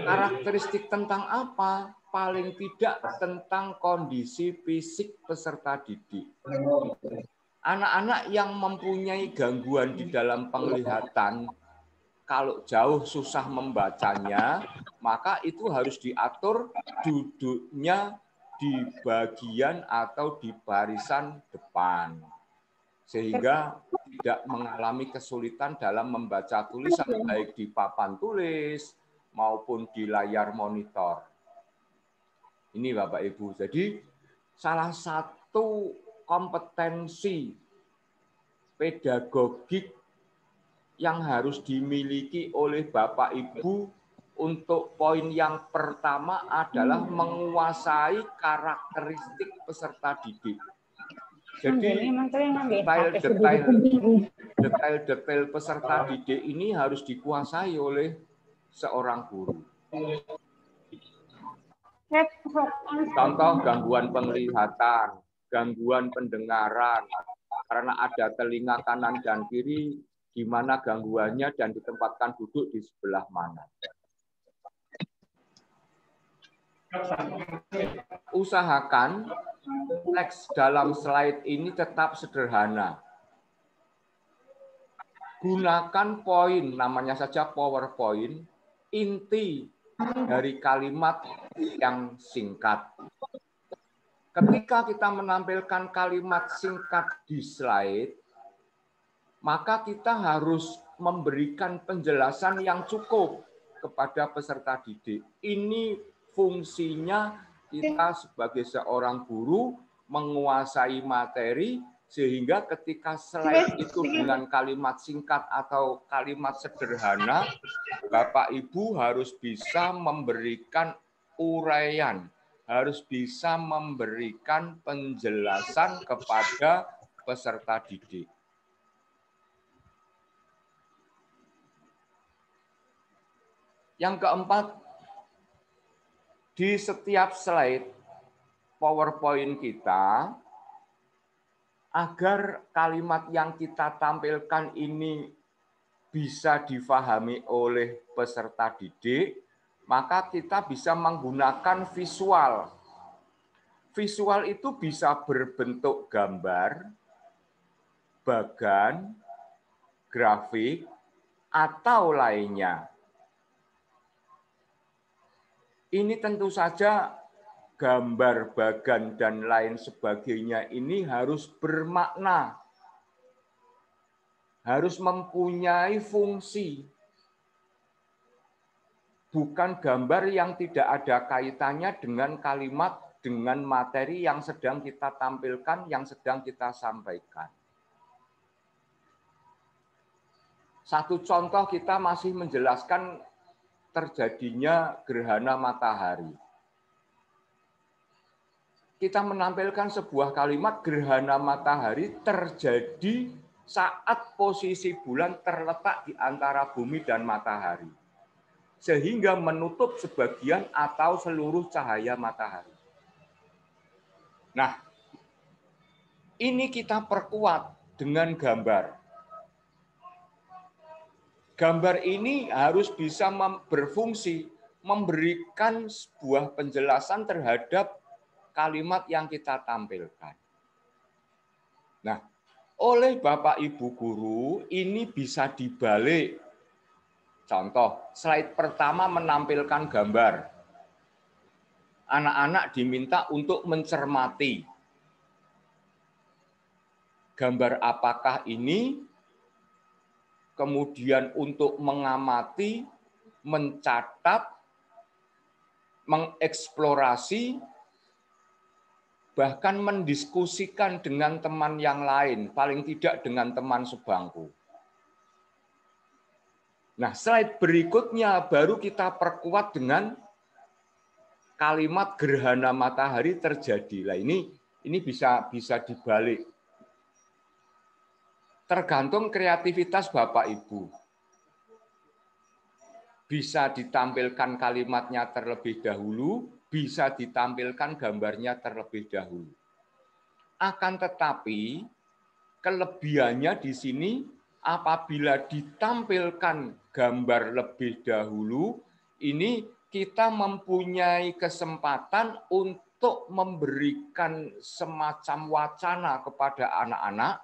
Karakteristik tentang apa? Paling tidak tentang kondisi fisik peserta didik. Anak-anak yang mempunyai gangguan di dalam penglihatan, kalau jauh susah membacanya, maka itu harus diatur duduknya di bagian atau di barisan depan. Sehingga tidak mengalami kesulitan dalam membaca tulisan, baik di papan tulis maupun di layar monitor. Ini Bapak Ibu. Jadi salah satu kompetensi pedagogik yang harus dimiliki oleh Bapak Ibu untuk poin yang pertama adalah menguasai karakteristik peserta didik. Jadi detail-detail peserta didik ini harus dikuasai oleh seorang guru. Contoh gangguan penglihatan, gangguan pendengaran, karena ada telinga kanan dan kiri, di mana gangguannya dan ditempatkan duduk di sebelah mana. Usahakan teks dalam slide ini tetap sederhana. Gunakan poin, namanya saja PowerPoint, inti dari kalimat yang singkat. Ketika kita menampilkan kalimat singkat di slide, maka kita harus memberikan penjelasan yang cukup kepada peserta didik. Ini fungsinya kita sebagai seorang guru menguasai materi, sehingga ketika slide itu dengan kalimat singkat atau kalimat sederhana, Bapak Ibu harus bisa memberikan uraian, harus bisa memberikan penjelasan kepada peserta didik. Yang keempat, di setiap slide PowerPoint kita, agar kalimat yang kita tampilkan ini bisa difahami oleh peserta didik, maka kita bisa menggunakan visual. Visual itu bisa berbentuk gambar, bagan, grafik, atau lainnya. Ini tentu saja gambar, bagan, dan lain sebagainya ini harus bermakna, harus mempunyai fungsi. Bukan gambar yang tidak ada kaitannya dengan kalimat, dengan materi yang sedang kita tampilkan, yang sedang kita sampaikan. Satu contoh, kita masih menjelaskan terjadinya gerhana matahari. Kita menampilkan sebuah kalimat gerhana matahari terjadi saat posisi bulan terletak di antara bumi dan matahari, sehingga menutup sebagian atau seluruh cahaya matahari. Nah, ini kita perkuat dengan gambar. Gambar ini harus bisa berfungsi, memberikan sebuah penjelasan terhadap kalimat yang kita tampilkan. Nah, oleh Bapak Ibu guru, ini bisa dibalik. Contoh, slide pertama menampilkan gambar. Anak-anak diminta untuk mencermati. Gambar apakah ini? Kemudian untuk mengamati, mencatat, mengeksplorasi, bahkan mendiskusikan dengan teman yang lain, paling tidak dengan teman sebangku. Nah, slide berikutnya baru kita perkuat dengan kalimat gerhana matahari terjadi. Lah ini bisa dibalik. Tergantung kreativitas Bapak Ibu. Bisa ditampilkan kalimatnya terlebih dahulu, bisa ditampilkan gambarnya terlebih dahulu. Akan tetapi, kelebihannya di sini apabila ditampilkan gambar lebih dahulu, ini kita mempunyai kesempatan untuk memberikan semacam wacana kepada anak-anak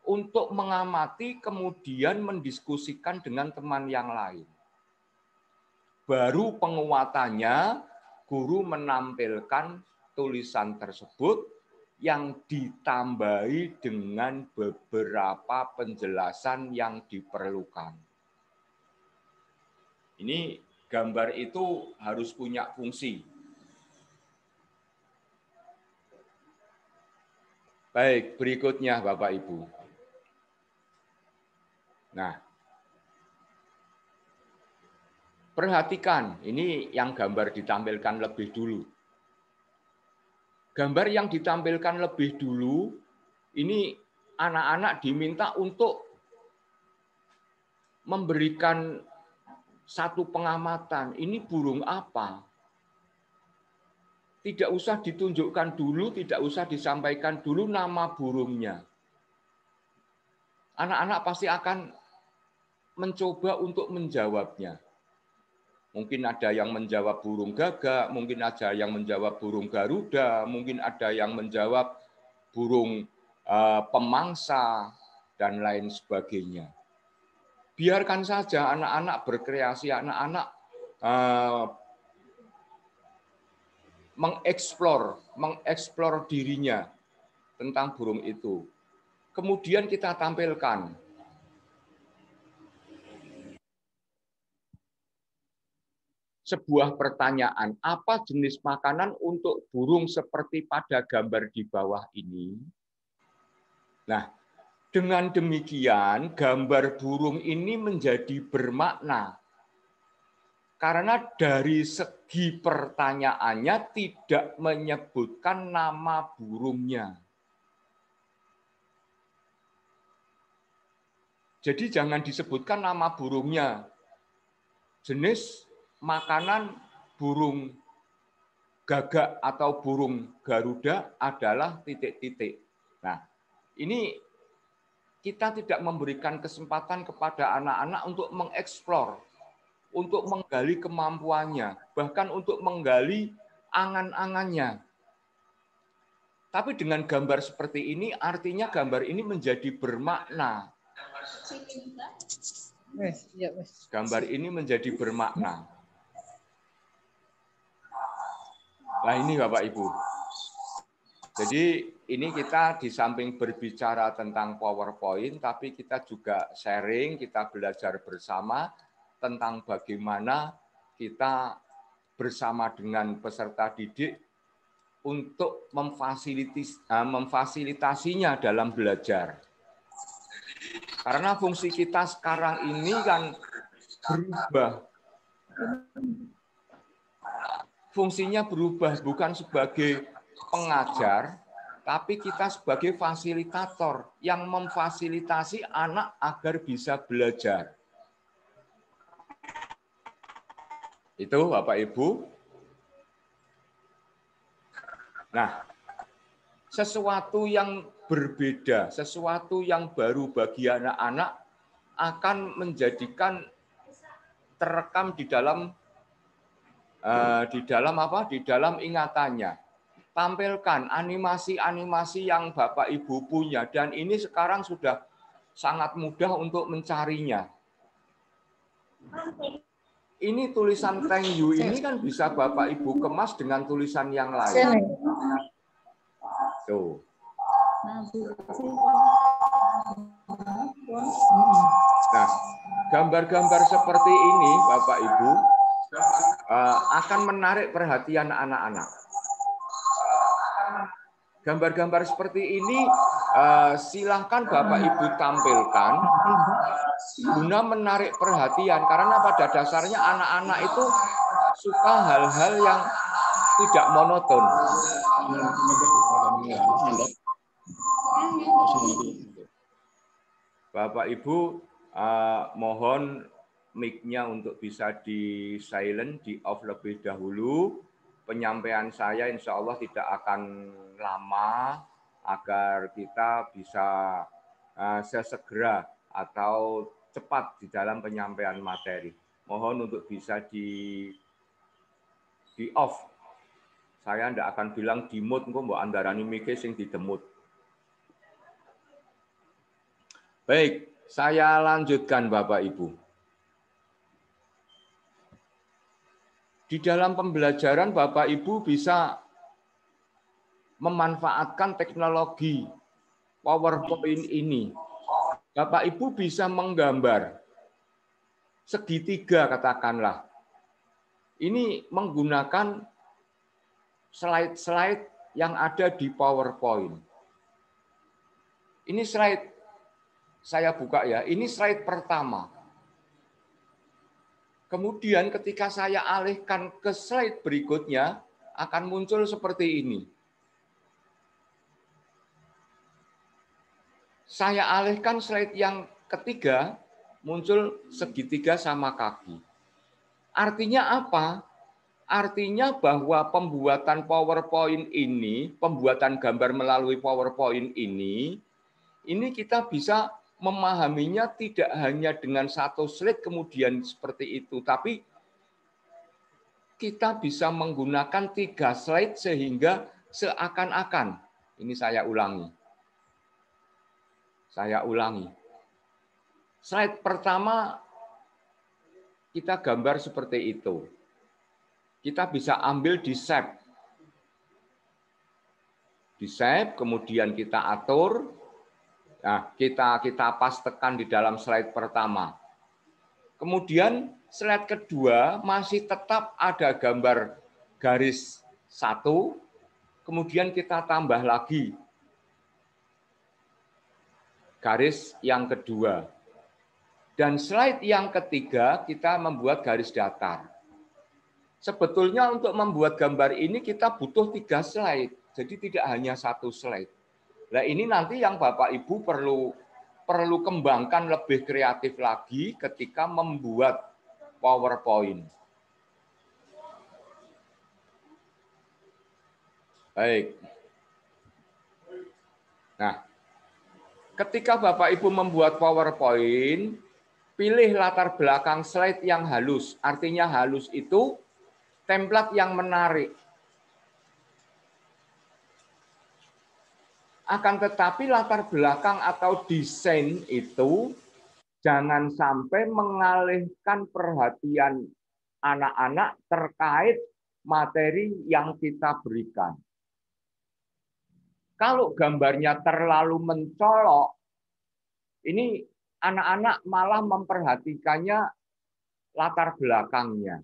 untuk mengamati, kemudian mendiskusikan dengan teman yang lain. Baru penguatannya, guru menampilkan tulisan tersebut yang ditambahi dengan beberapa penjelasan yang diperlukan. Ini gambar itu harus punya fungsi. Baik, berikutnya Bapak Ibu. Nah, perhatikan, ini yang gambar ditampilkan lebih dulu. Gambar yang ditampilkan lebih dulu, ini anak-anak diminta untuk memberikan satu pengamatan. Ini burung apa? Tidak usah ditunjukkan dulu, tidak usah disampaikan dulu nama burungnya. Anak-anak pasti akan mencoba untuk menjawabnya. Mungkin ada yang menjawab burung gagak, mungkin ada yang menjawab burung garuda, mungkin ada yang menjawab burung pemangsa, dan lain sebagainya. Biarkan saja anak-anak berkreasi, anak-anak mengeksplor dirinya tentang burung itu. Kemudian kita tampilkan sebuah pertanyaan, apa jenis makanan untuk burung seperti pada gambar di bawah ini? Nah, dengan demikian gambar burung ini menjadi bermakna. Karena dari segi pertanyaannya tidak menyebutkan nama burungnya. Jadi jangan disebutkan nama burungnya. Jenis makanan burung gagak atau burung garuda adalah titik-titik. Nah, ini kita tidak memberikan kesempatan kepada anak-anak untuk mengeksplor, untuk menggali kemampuannya, bahkan untuk menggali angan-angannya. Tapi dengan gambar seperti ini, artinya gambar ini menjadi bermakna. Gambar ini menjadi bermakna. Nah ini Bapak Ibu. Jadi ini kita di samping berbicara tentang PowerPoint, tapi kita juga sharing, kita belajar bersama tentang bagaimana kita bersama dengan peserta didik untuk memfasilitasinya dalam belajar. Karena fungsi kita sekarang ini kan berubah. Fungsinya berubah, bukan sebagai pengajar, tapi kita sebagai fasilitator yang memfasilitasi anak agar bisa belajar. Itu Bapak Ibu. Nah, sesuatu yang berbeda, sesuatu yang baru bagi anak-anak akan menjadikan terekam di dalam ingatannya. Tampilkan animasi-animasi yang Bapak Ibu punya, dan ini sekarang sudah sangat mudah untuk mencarinya. Ini tulisan thank you ini kan bisa Bapak Ibu kemas dengan tulisan yang lain. Tuh. Nah, gambar-gambar seperti ini Bapak Ibu akan menarik perhatian anak-anak. Gambar-gambar seperti ini silahkan Bapak Ibu tampilkan guna menarik perhatian, karena pada dasarnya anak-anak itu suka hal-hal yang tidak monoton. Bapak Ibu mohon mic-nya untuk bisa di silent, di off lebih dahulu. Penyampaian saya insya Allah tidak akan lama agar kita bisa sesegera atau cepat di dalam penyampaian materi. Mohon untuk bisa di off. Saya tidak akan bilang di mute, engko mbok andarani mic sing didemut. Baik, saya lanjutkan Bapak Ibu. Di dalam pembelajaran Bapak Ibu bisa memanfaatkan teknologi PowerPoint ini. Bapak Ibu bisa menggambar segitiga katakanlah. Ini menggunakan slide-slide yang ada di PowerPoint. Ini slide, saya buka ya, ini slide pertama. Kemudian ketika saya alihkan ke slide berikutnya, akan muncul seperti ini. Saya alihkan slide yang ketiga, muncul segitiga sama kaki. Artinya apa? Artinya bahwa pembuatan PowerPoint ini, pembuatan gambar melalui PowerPoint ini kita bisa memahaminya tidak hanya dengan satu slide kemudian seperti itu, tapi kita bisa menggunakan 3 slide sehingga seakan-akan, ini saya ulangi. Slide pertama kita gambar seperti itu. Kita bisa ambil di shape. Di shape, kemudian kita atur. Nah, kita pas tekan di dalam slide pertama. Kemudian slide kedua masih tetap ada gambar garis 1, kemudian kita tambah lagi garis yang kedua. Dan slide yang ketiga kita membuat garis datar. Sebetulnya untuk membuat gambar ini kita butuh 3 slide, jadi tidak hanya 1 slide. Nah, ini nanti yang Bapak Ibu perlu kembangkan lebih kreatif lagi ketika membuat PowerPoint. Baik. Nah, ketika Bapak Ibu membuat PowerPoint, pilih latar belakang slide yang halus. Artinya halus itu template yang menarik. Akan tetapi latar belakang atau desain itu jangan sampai mengalihkan perhatian anak-anak terkait materi yang kita berikan. Kalau gambarnya terlalu mencolok, ini anak-anak malah memperhatikannya latar belakangnya,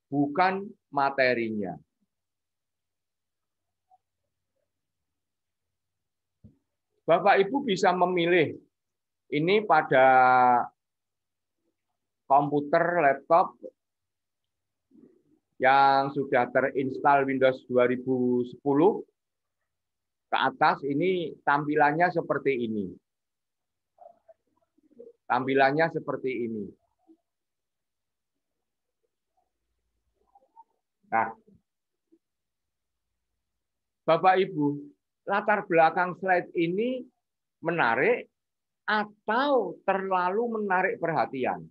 bukan materinya. Bapak Ibu bisa memilih ini pada komputer, laptop yang sudah terinstall Windows 2010 ke atas, ini tampilannya seperti ini. Tampilannya seperti ini. Nah, Bapak Ibu, latar belakang slide ini menarik atau terlalu menarik perhatian?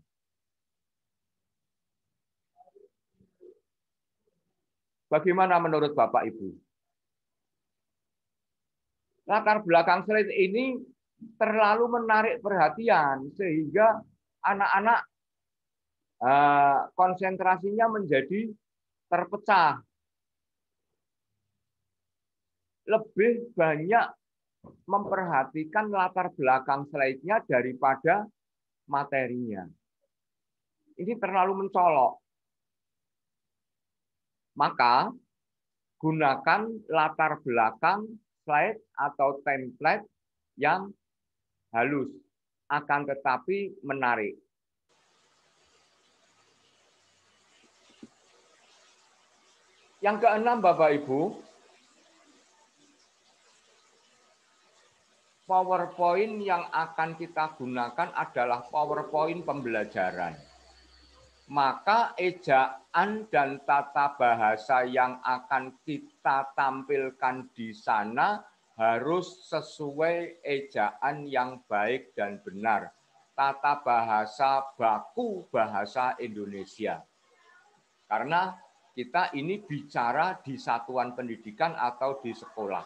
Bagaimana menurut Bapak Ibu? Latar belakang slide ini terlalu menarik perhatian sehingga anak-anak konsentrasinya menjadi terpecah. Lebih banyak memperhatikan latar belakang slide-nya daripada materinya. Ini terlalu mencolok. Maka gunakan latar belakang slide atau template yang halus, akan tetapi menarik. Yang keenam, Bapak Ibu, PowerPoint yang akan kita gunakan adalah PowerPoint pembelajaran. Maka ejaan dan tata bahasa yang akan kita tampilkan di sana harus sesuai ejaan yang baik dan benar. Tata bahasa baku bahasa Indonesia. Karena kita ini bicara di satuan pendidikan atau di sekolah.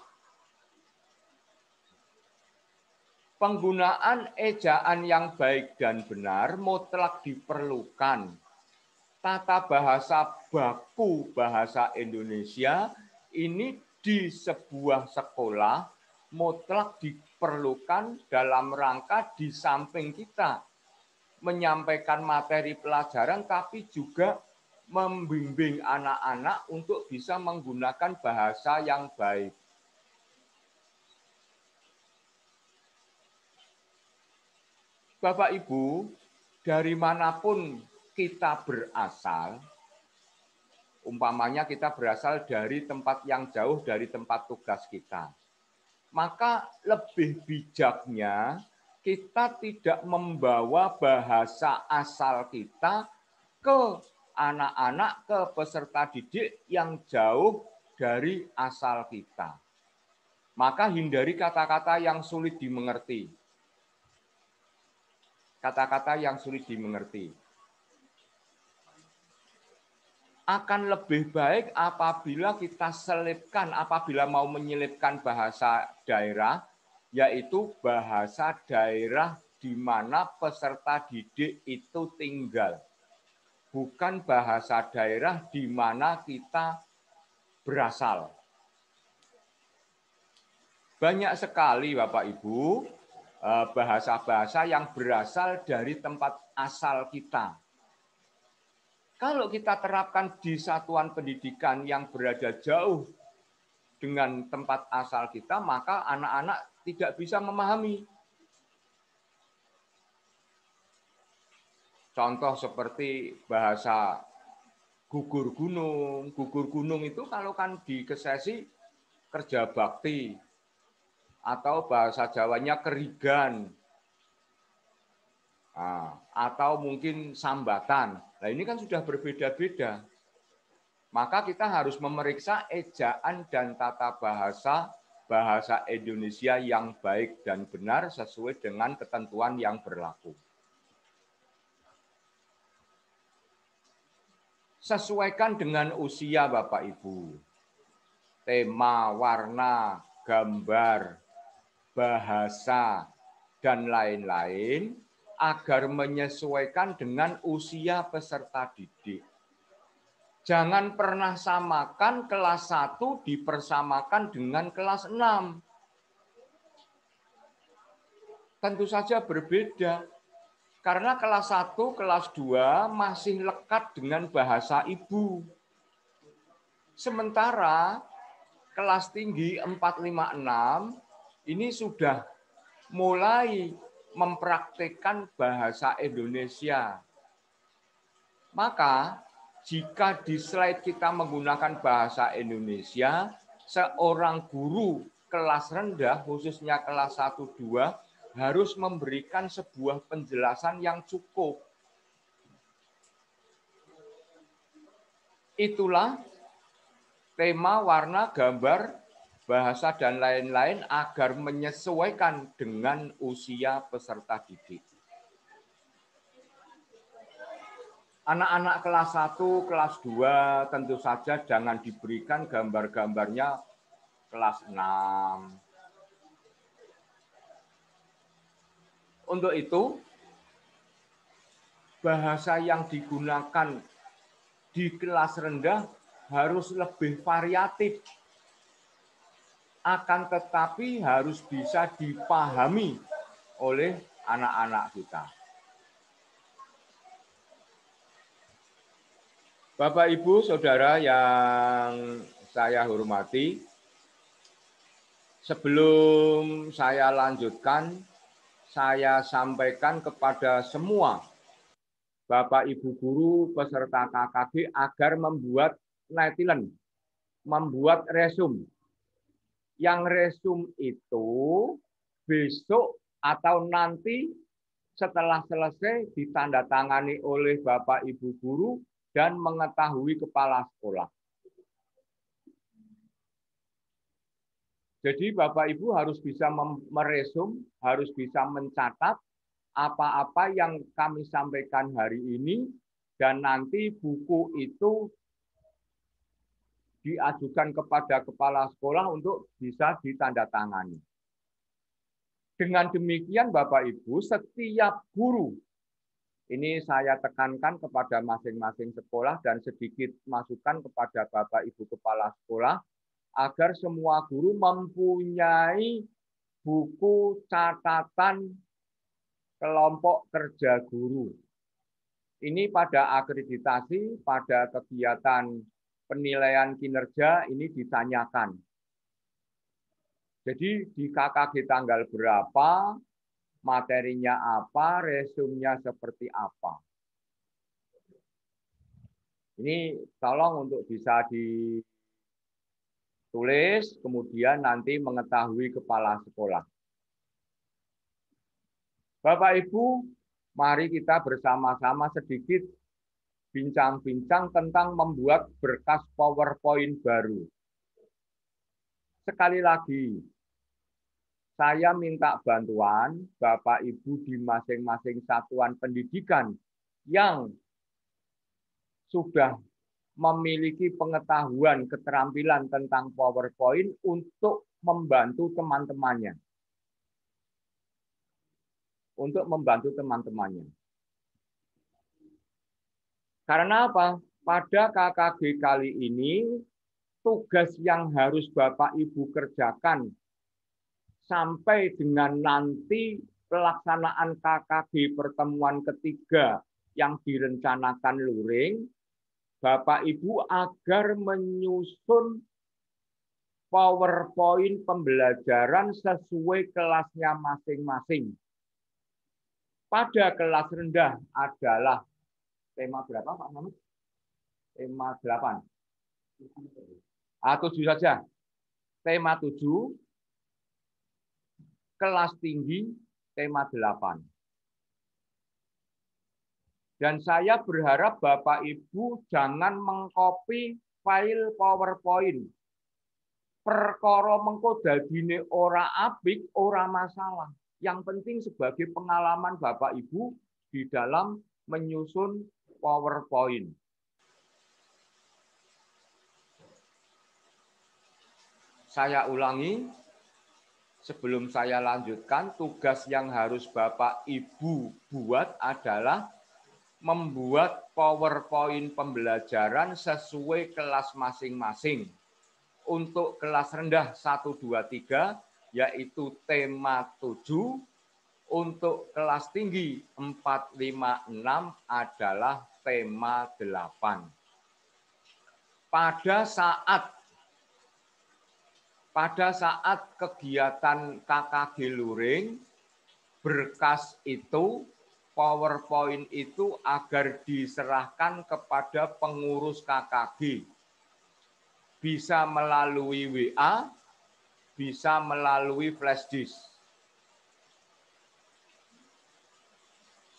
Penggunaan ejaan yang baik dan benar mutlak diperlukan. Tata bahasa baku bahasa Indonesia ini di sebuah sekolah mutlak diperlukan dalam rangka di samping kita menyampaikan materi pelajaran, tapi juga membimbing anak-anak untuk bisa menggunakan bahasa yang baik. Bapak Ibu, dari manapun kita berasal, umpamanya kita berasal dari tempat yang jauh dari tempat tugas kita, maka lebih bijaknya kita tidak membawa bahasa asal kita ke anak-anak, ke peserta didik yang jauh dari asal kita. Maka hindari kata-kata yang sulit dimengerti. Kata-kata yang sulit dimengerti. Akan lebih baik apabila kita selipkan, apabila mau menyelipkan bahasa daerah, yaitu bahasa daerah di mana peserta didik itu tinggal. Bukan bahasa daerah di mana kita berasal. Banyak sekali Bapak Ibu bahasa-bahasa yang berasal dari tempat asal kita. Kalau kita terapkan di satuan pendidikan yang berada jauh dengan tempat asal kita, maka anak-anak tidak bisa memahami. Contoh seperti bahasa gugur gunung. Gugur gunung itu kalau kan di Kesesi kerja bakti. Atau bahasa Jawanya kerigan. Atau mungkin sambatan. Nah ini kan sudah berbeda-beda. Maka kita harus memeriksa ejaan dan tata bahasa Indonesia yang baik dan benar sesuai dengan ketentuan yang berlaku. Sesuaikan dengan usia Bapak Ibu. Tema, warna, gambar, bahasa, dan lain-lain agar menyesuaikan dengan usia peserta didik. Jangan pernah samakan kelas 1 dipersamakan dengan kelas 6. Tentu saja berbeda. Karena kelas 1, kelas 2 masih lekat dengan bahasa ibu. Sementara kelas tinggi 4, 5, 6 ini sudah mulai mempraktikkan bahasa Indonesia. Maka jika di slide kita menggunakan bahasa Indonesia, seorang guru kelas rendah, khususnya kelas 1, 2, harus memberikan sebuah penjelasan yang cukup. Itulah tema, warna, gambar, bahasa, dan lain-lain agar menyesuaikan dengan usia peserta didik. Anak-anak kelas 1, kelas 2 tentu saja jangan diberikan gambar-gambarnya kelas 6. Untuk itu, bahasa yang digunakan di kelas rendah harus lebih variatif. Akan tetapi harus bisa dipahami oleh anak-anak kita. Bapak, Ibu, Saudara yang saya hormati, sebelum saya lanjutkan, saya sampaikan kepada semua Bapak, Ibu guru, peserta KKG agar membuat netilen, membuat resume. Yang resume itu besok atau nanti setelah selesai ditandatangani oleh Bapak Ibu guru dan mengetahui kepala sekolah. Jadi Bapak Ibu harus bisa meresum, harus bisa mencatat apa-apa yang kami sampaikan hari ini dan nanti buku itu diajukan kepada kepala sekolah untuk bisa ditandatangani. Dengan demikian Bapak Ibu, setiap guru, ini saya tekankan kepada masing-masing sekolah dan sedikit masukan kepada Bapak Ibu kepala sekolah, agar semua guru mempunyai buku catatan kelompok kerja guru. Ini pada akreditasi, pada kegiatan penilaian kinerja ini ditanyakan. Jadi di KKG tanggal berapa, materinya apa, resumnya seperti apa. Ini tolong untuk bisa ditulis, kemudian nanti mengetahui kepala sekolah. Bapak Ibu, mari kita bersama-sama sedikit bincang-bincang tentang membuat berkas PowerPoint baru. Sekali lagi, saya minta bantuan Bapak Ibu di masing-masing satuan pendidikan yang sudah memiliki pengetahuan, keterampilan tentang PowerPoint untuk membantu teman-temannya. Untuk membantu teman-temannya. Karena apa? Pada KKG kali ini, tugas yang harus Bapak Ibu kerjakan sampai dengan nanti pelaksanaan KKG pertemuan ketiga yang direncanakan luring, Bapak Ibu agar menyusun PowerPoint pembelajaran sesuai kelasnya masing-masing. Pada kelas rendah adalah tema berapa Pak Mahmud? Tema 8. 7 saja. Tema 7. Kelas tinggi tema 8. Dan saya berharap Bapak Ibu jangan mengcopy file PowerPoint. Perkara mengko dadine ora apik, ora masalah. Yang penting sebagai pengalaman Bapak Ibu di dalam menyusun PowerPoint. Saya ulangi, sebelum saya lanjutkan, tugas yang harus Bapak Ibu buat adalah membuat PowerPoint pembelajaran sesuai kelas masing-masing. Untuk kelas rendah 1, 2, 3, yaitu tema 7. Untuk kelas tinggi 4, 5, 6 adalah tema 8. Pada saat kegiatan KKG luring, berkas itu, PowerPoint itu agar diserahkan kepada pengurus KKG. Bisa melalui WA, bisa melalui flash disk.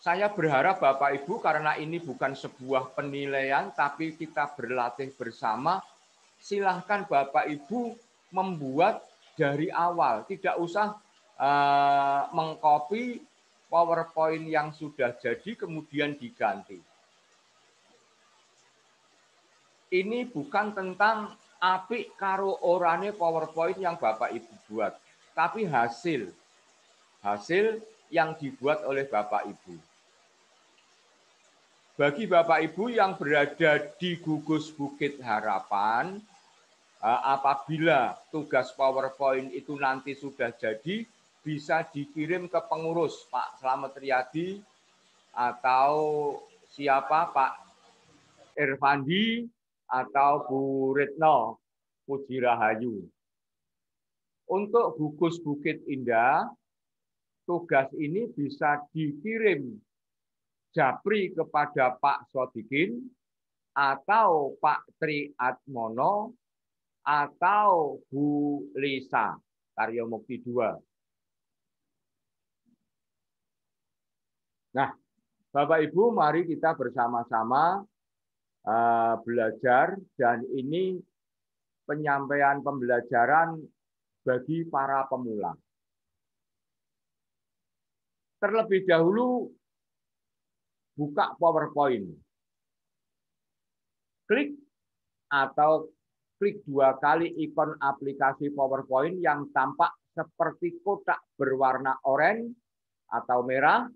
Saya berharap Bapak Ibu, karena ini bukan sebuah penilaian, tapi kita berlatih bersama, silahkan Bapak Ibu membuat dari awal. Tidak usah mengcopy PowerPoint yang sudah jadi kemudian diganti. Ini bukan tentang apik karo orane PowerPoint yang Bapak Ibu buat, tapi hasil yang dibuat oleh Bapak Ibu. Bagi Bapak Ibu yang berada di Gugus Bukit Harapan, apabila tugas PowerPoint itu nanti sudah jadi, bisa dikirim ke pengurus Pak Slamet Riyadi atau siapa Pak Irfandi atau Bu Retno Puji Rahayu. Untuk Gugus Bukit Indah, tugas ini bisa dikirim japri kepada Pak Sodikin atau Pak Tri Atmono atau Bu Lisa Karyamukti II. Nah, Bapak Ibu, mari kita bersama-sama belajar, dan ini penyampaian pembelajaran bagi para pemula. Terlebih dahulu, buka PowerPoint. Klik 2 kali ikon aplikasi PowerPoint yang tampak seperti kotak berwarna oranye atau merah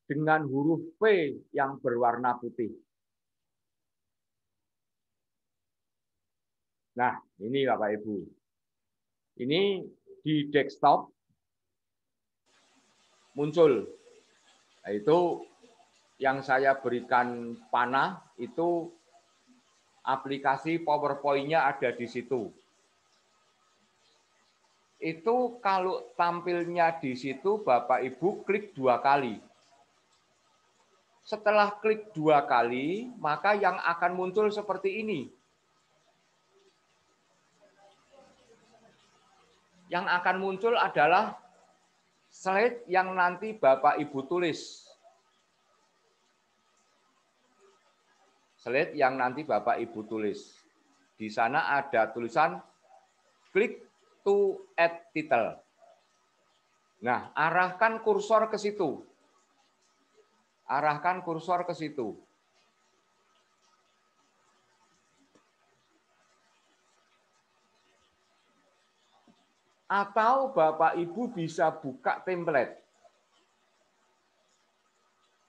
dengan huruf P yang berwarna putih. Nah, ini Bapak Ibu. Ini di desktop muncul. Itu yang saya berikan panah, itu aplikasi PowerPoint-nya ada di situ. Itu kalau tampilnya di situ, Bapak Ibu klik 2 kali. Setelah klik 2 kali, maka yang akan muncul seperti ini. Yang akan muncul adalah slide yang nanti Bapak Ibu tulis. Slide yang nanti Bapak Ibu tulis. Di sana ada tulisan click to add title. Nah, arahkan kursor ke situ. Arahkan kursor ke situ. Atau Bapak Ibu bisa buka template.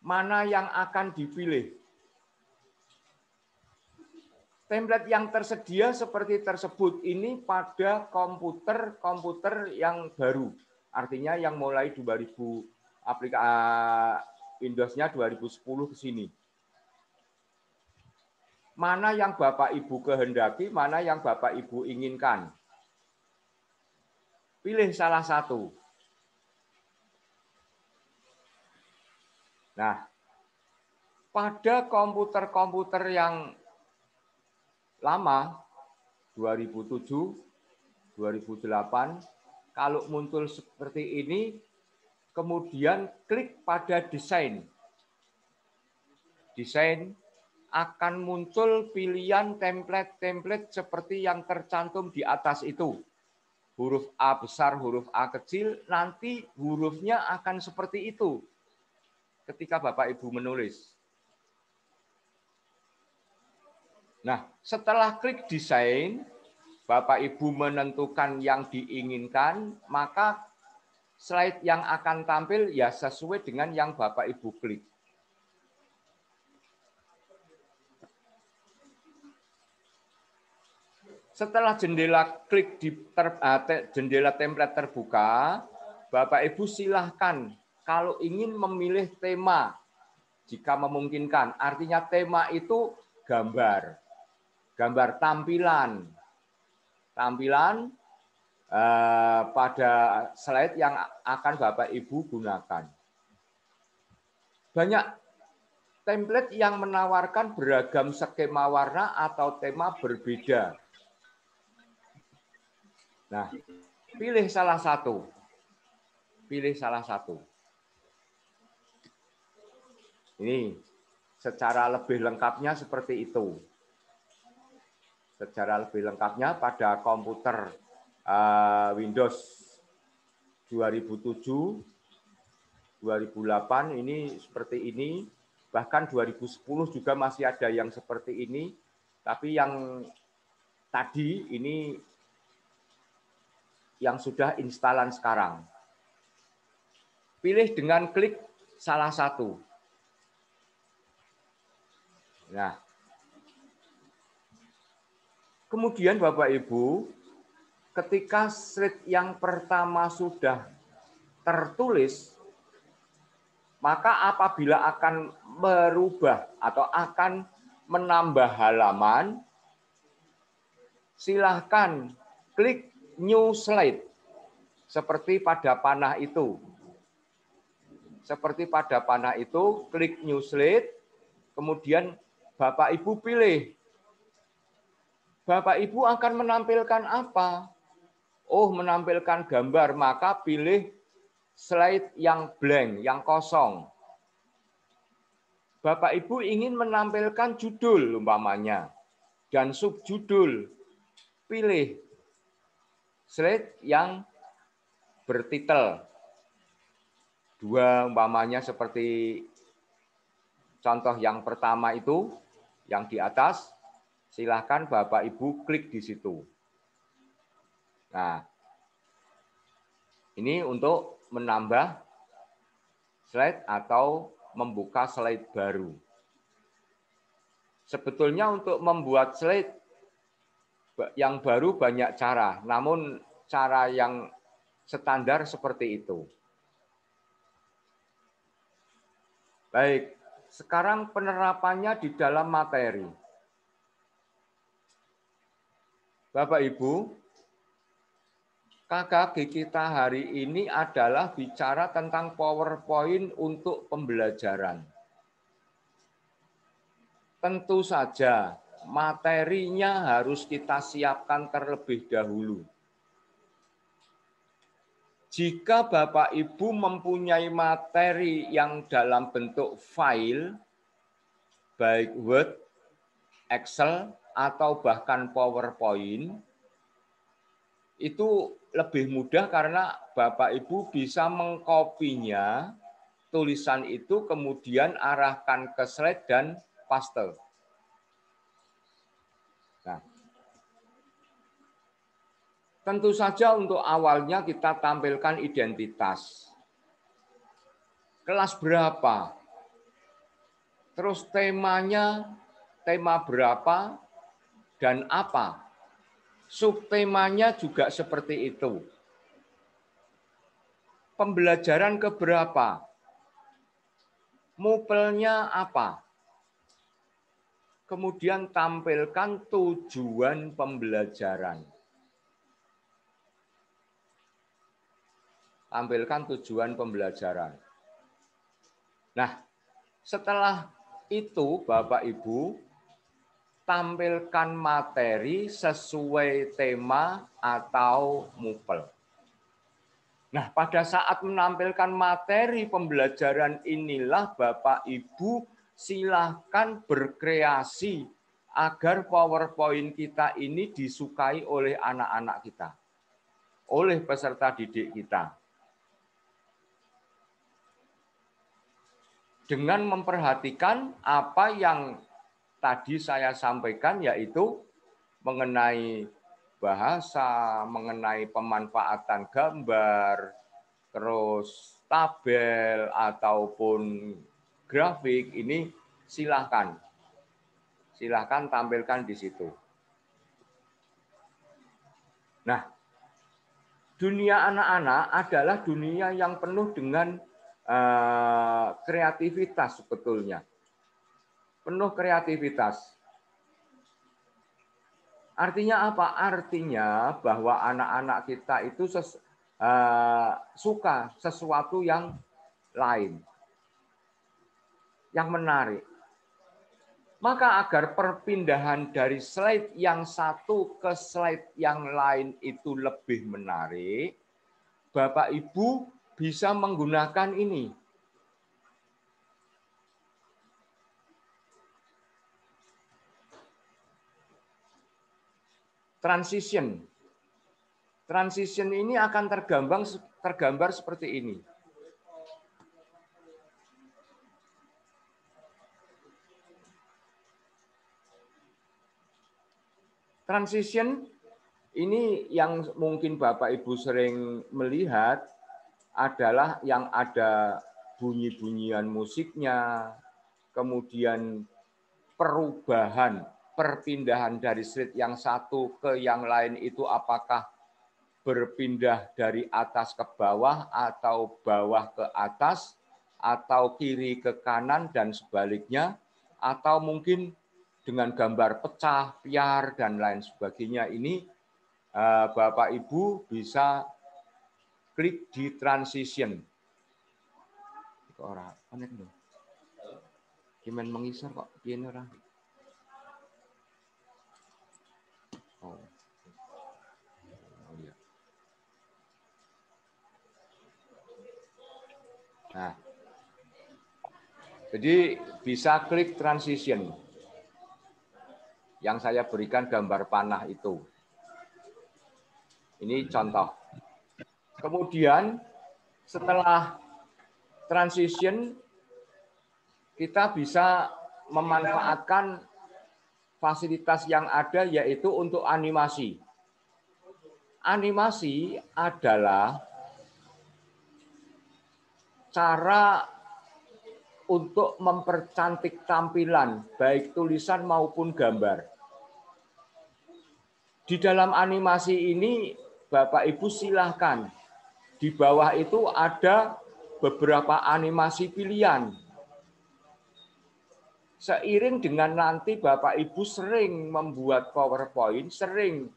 Mana yang akan dipilih? Template yang tersedia seperti tersebut ini pada komputer yang baru. Artinya yang mulai 2000 Windows-nya 2010 ke sini. Mana yang Bapak Ibu kehendaki, mana yang Bapak Ibu inginkan. Pilih salah satu. Nah, pada komputer-komputer yang lama, 2007, 2008, kalau muncul seperti ini, kemudian klik pada desain. Desain akan muncul pilihan template-template seperti yang tercantum di atas itu. Huruf A besar, huruf A kecil, nanti hurufnya akan seperti itu ketika Bapak Ibu menulis. Nah, setelah klik desain, Bapak Ibu menentukan yang diinginkan, maka slide yang akan tampil ya sesuai dengan yang Bapak Ibu klik. Setelah jendela klik di jendela template terbuka, Bapak Ibu silahkan kalau ingin memilih tema jika memungkinkan. Artinya tema itu gambar. Gambar tampilan pada slide yang akan Bapak Ibu gunakan. Banyak template yang menawarkan beragam skema warna atau tema berbeda. Nah, pilih salah satu. Pilih salah satu. Ini secara lebih lengkapnya seperti itu. Secara lebih lengkapnya pada komputer Windows 2007, 2008 ini seperti ini, bahkan 2010 juga masih ada yang seperti ini, tapi yang tadi ini yang sudah instalan sekarang. Pilih dengan klik salah satu. Nah, kemudian Bapak Ibu, ketika slide yang pertama sudah tertulis, maka apabila akan merubah atau akan menambah halaman, silahkan klik New Slide, seperti pada panah itu. Seperti pada panah itu, klik New Slide, kemudian Bapak Ibu pilih. Bapak Ibu akan menampilkan apa? Oh, menampilkan gambar, maka pilih slide yang blank, yang kosong. Bapak Ibu ingin menampilkan judul umpamanya dan subjudul. Pilih slide yang bertitel. 2 umpamanya seperti contoh yang pertama itu, yang di atas, silahkan Bapak Ibu klik di situ. Nah, ini untuk menambah slide atau membuka slide baru. Sebetulnya untuk membuat slide yang baru banyak cara, namun cara yang standar seperti itu. Baik, sekarang penerapannya di dalam materi. Bapak Ibu, KKG kita hari ini adalah bicara tentang PowerPoint untuk pembelajaran. tentu saja materinya harus kita siapkan terlebih dahulu. Jika Bapak Ibu mempunyai materi yang dalam bentuk file, baik Word, Excel, atau bahkan PowerPoint, itu lebih mudah karena Bapak Ibu bisa mengkopinya, tulisan itu kemudian arahkan ke slide dan paste. Nah, tentu saja untuk awalnya kita tampilkan identitas. Kelas berapa? Terus temanya, tema berapa dan apa? Subtemanya juga seperti itu. Pembelajaran keberapa? Mupelnya apa? Kemudian tampilkan tujuan pembelajaran. Tampilkan tujuan pembelajaran. Nah, setelah itu Bapak Ibu tampilkan materi sesuai tema atau mupel. Nah, pada saat menampilkan materi pembelajaran inilah Bapak Ibu silahkan berkreasi agar PowerPoint kita ini disukai oleh anak-anak kita, oleh peserta didik kita. Dengan memperhatikan apa yang tadi saya sampaikan, yaitu mengenai bahasa, mengenai pemanfaatan gambar, terus tabel ataupun grafik, ini silahkan tampilkan di situ. Nah, dunia anak-anak adalah dunia yang penuh dengan kreativitas sebetulnya. Penuh kreativitas. Artinya apa? Artinya bahwa anak-anak kita itu suka sesuatu yang lain, yang menarik. Maka agar perpindahan dari slide yang satu ke slide yang lain itu lebih menarik, Bapak Ibu bisa menggunakan ini. Transition. Transition ini akan tergambar seperti ini. Transition ini yang mungkin Bapak Ibu sering melihat adalah yang ada bunyi-bunyian musiknya, kemudian perubahan, perpindahan dari slide yang satu ke yang lain itu apakah berpindah dari atas ke bawah atau bawah ke atas atau kiri ke kanan dan sebaliknya, atau mungkin dengan gambar pecah, piar dan lain sebagainya. Ini Bapak Ibu bisa klik di transition. Ora, panen lho. Gimana mengisar kok piye ora? Oh. Oh iya. Nah. Jadi bisa klik transition. Yang saya berikan gambar panah itu. Ini contoh. Kemudian setelah transition, kita bisa memanfaatkan fasilitas yang ada, yaitu untuk animasi. Animasi adalah cara untuk mempercantik tampilan, baik tulisan maupun gambar. Di dalam animasi ini, Bapak Ibu silahkan. Di bawah itu ada beberapa animasi pilihan. Seiring dengan nanti Bapak Ibu sering membuat PowerPoint, sering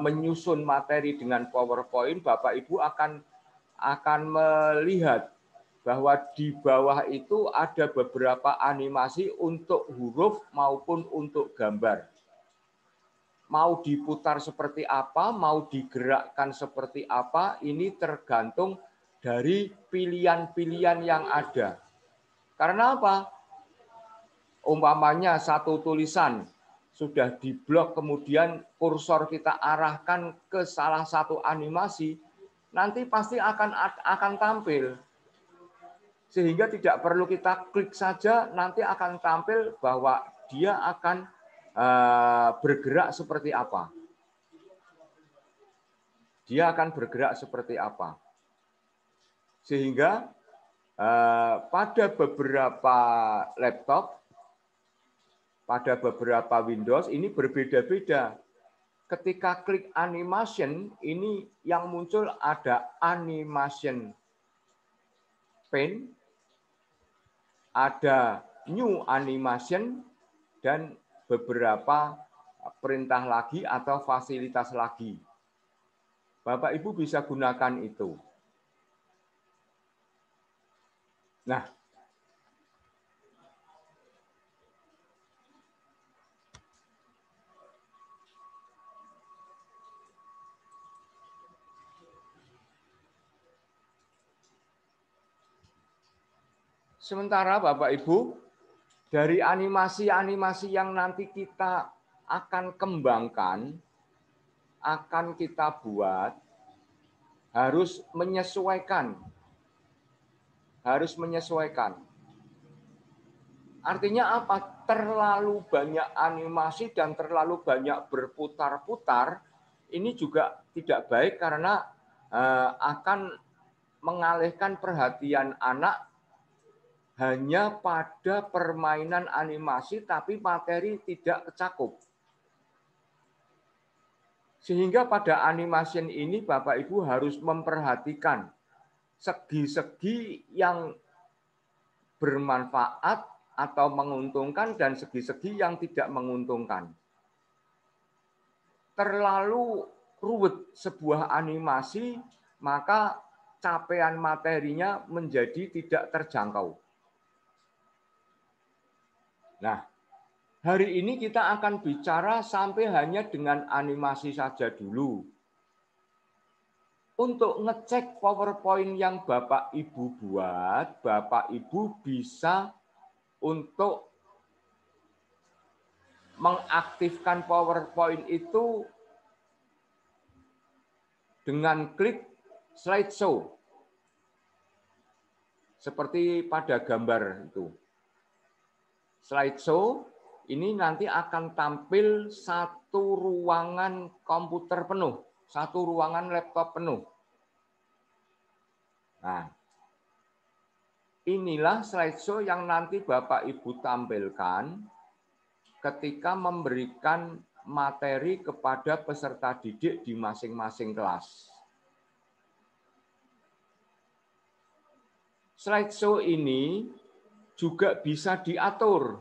menyusun materi dengan PowerPoint, Bapak Ibu akan melihat bahwa di bawah itu ada beberapa animasi untuk huruf maupun untuk gambar. Mau diputar seperti apa, mau digerakkan seperti apa, ini tergantung dari pilihan-pilihan yang ada. Karena apa? Umpamanya satu tulisan sudah diblok, kemudian kursor kita arahkan ke salah satu animasi, nanti pasti akan tampil. Sehingga tidak perlu kita klik saja, nanti akan tampil bahwa dia akan bergerak seperti apa. Dia akan bergerak seperti apa. Sehingga pada beberapa laptop, pada beberapa Windows ini berbeda-beda. Ketika klik animation, ini yang muncul ada animation pane, ada new animation, dan beberapa perintah lagi atau fasilitas lagi. Bapak Ibu bisa gunakan itu. Nah, sementara Bapak Ibu, dari animasi-animasi yang nanti kita akan kembangkan, akan kita buat, harus menyesuaikan. Harus menyesuaikan. Artinya apa? Terlalu banyak animasi dan terlalu banyak berputar-putar, ini juga tidak baik karena akan mengalihkan perhatian anak hanya pada permainan animasi, tapi materi tidak kecakup. Sehingga pada animation ini Bapak Ibu harus memperhatikan segi-segi yang bermanfaat atau menguntungkan dan segi-segi yang tidak menguntungkan. Terlalu ruwet sebuah animasi, maka capaian materinya menjadi tidak terjangkau. Nah, hari ini kita akan bicara sampai hanya dengan animasi saja dulu. Untuk ngecek PowerPoint yang Bapak Ibu buat, Bapak Ibu bisa untuk mengaktifkan PowerPoint itu dengan klik slideshow. Seperti pada gambar itu. Slideshow ini nanti akan tampil satu ruangan komputer penuh, satu ruangan laptop penuh. Nah, inilah slideshow yang nanti Bapak Ibu tampilkan ketika memberikan materi kepada peserta didik di masing-masing kelas. Slideshow ini juga bisa diatur.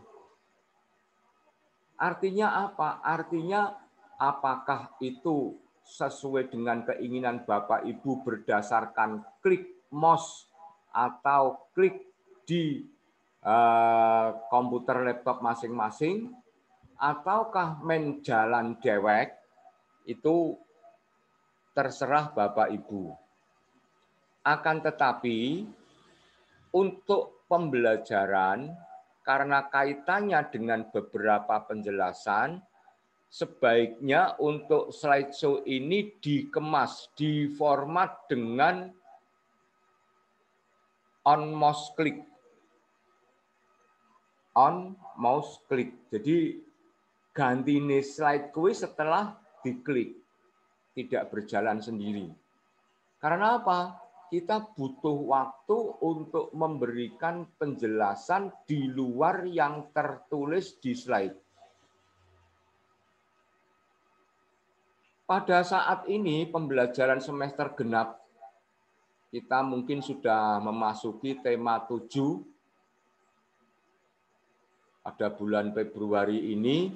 Artinya apa? Artinya apakah itu sesuai dengan keinginan Bapak Ibu berdasarkan klik mouse atau klik di komputer laptop masing-masing, ataukah main jalan dewek, itu terserah Bapak Ibu. Akan tetapi untuk pembelajaran, karena kaitannya dengan beberapa penjelasan, sebaiknya untuk slideshow ini dikemas, diformat dengan on mouse click. On mouse click. Jadi ganti nih slide kuis setelah diklik. Tidak berjalan sendiri. Karena apa? Kita butuh waktu untuk memberikan penjelasan di luar yang tertulis di slide. Pada saat ini pembelajaran semester genap, kita mungkin sudah memasuki tema 7 pada bulan Februari ini,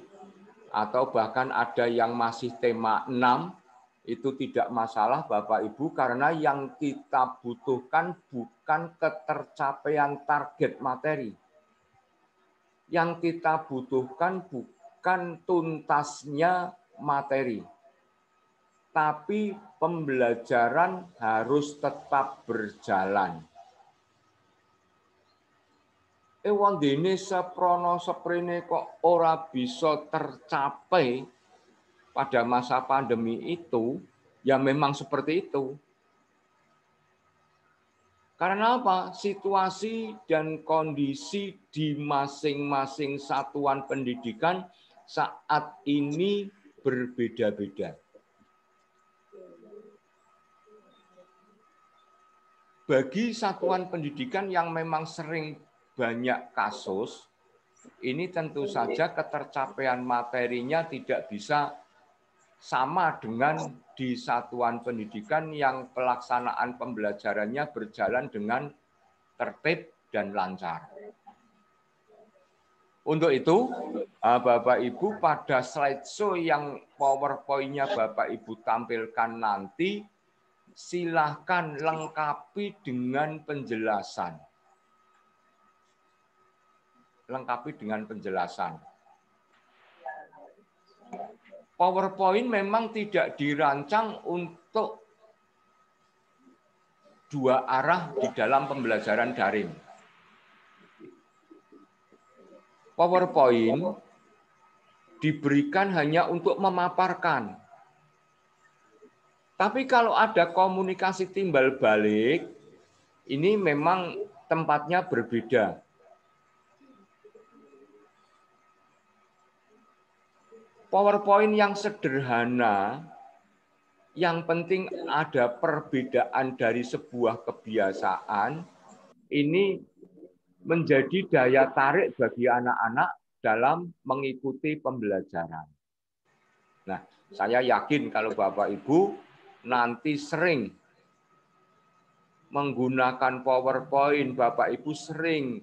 atau bahkan ada yang masih tema 6. Itu tidak masalah Bapak Ibu, karena yang kita butuhkan bukan ketercapaian target materi. Yang kita butuhkan bukan tuntasnya materi, tapi pembelajaran harus tetap berjalan. Wondene seprono seprene kok ora bisa tercapai pada masa pandemi itu, ya memang seperti itu. Karena apa? Situasi dan kondisi di masing-masing satuan pendidikan saat ini berbeda-beda. Bagi satuan pendidikan yang memang sering banyak kasus, ini tentu saja ketercapaian materinya tidak bisa sama dengan di satuan pendidikan yang pelaksanaan pembelajarannya berjalan dengan tertib dan lancar. Untuk itu, Bapak Ibu, pada slideshow yang PowerPoint-nya Bapak Ibu tampilkan nanti, silahkan lengkapi dengan penjelasan. Lengkapi dengan penjelasan. PowerPoint memang tidak dirancang untuk dua arah di dalam pembelajaran daring. PowerPoint diberikan hanya untuk memaparkan. Tapi kalau ada komunikasi timbal balik, ini memang tempatnya berbeda. PowerPoint yang sederhana, yang penting ada perbedaan dari sebuah kebiasaan, ini menjadi daya tarik bagi anak-anak dalam mengikuti pembelajaran. Nah, saya yakin kalau Bapak Ibu nanti sering menggunakan PowerPoint, Bapak Ibu sering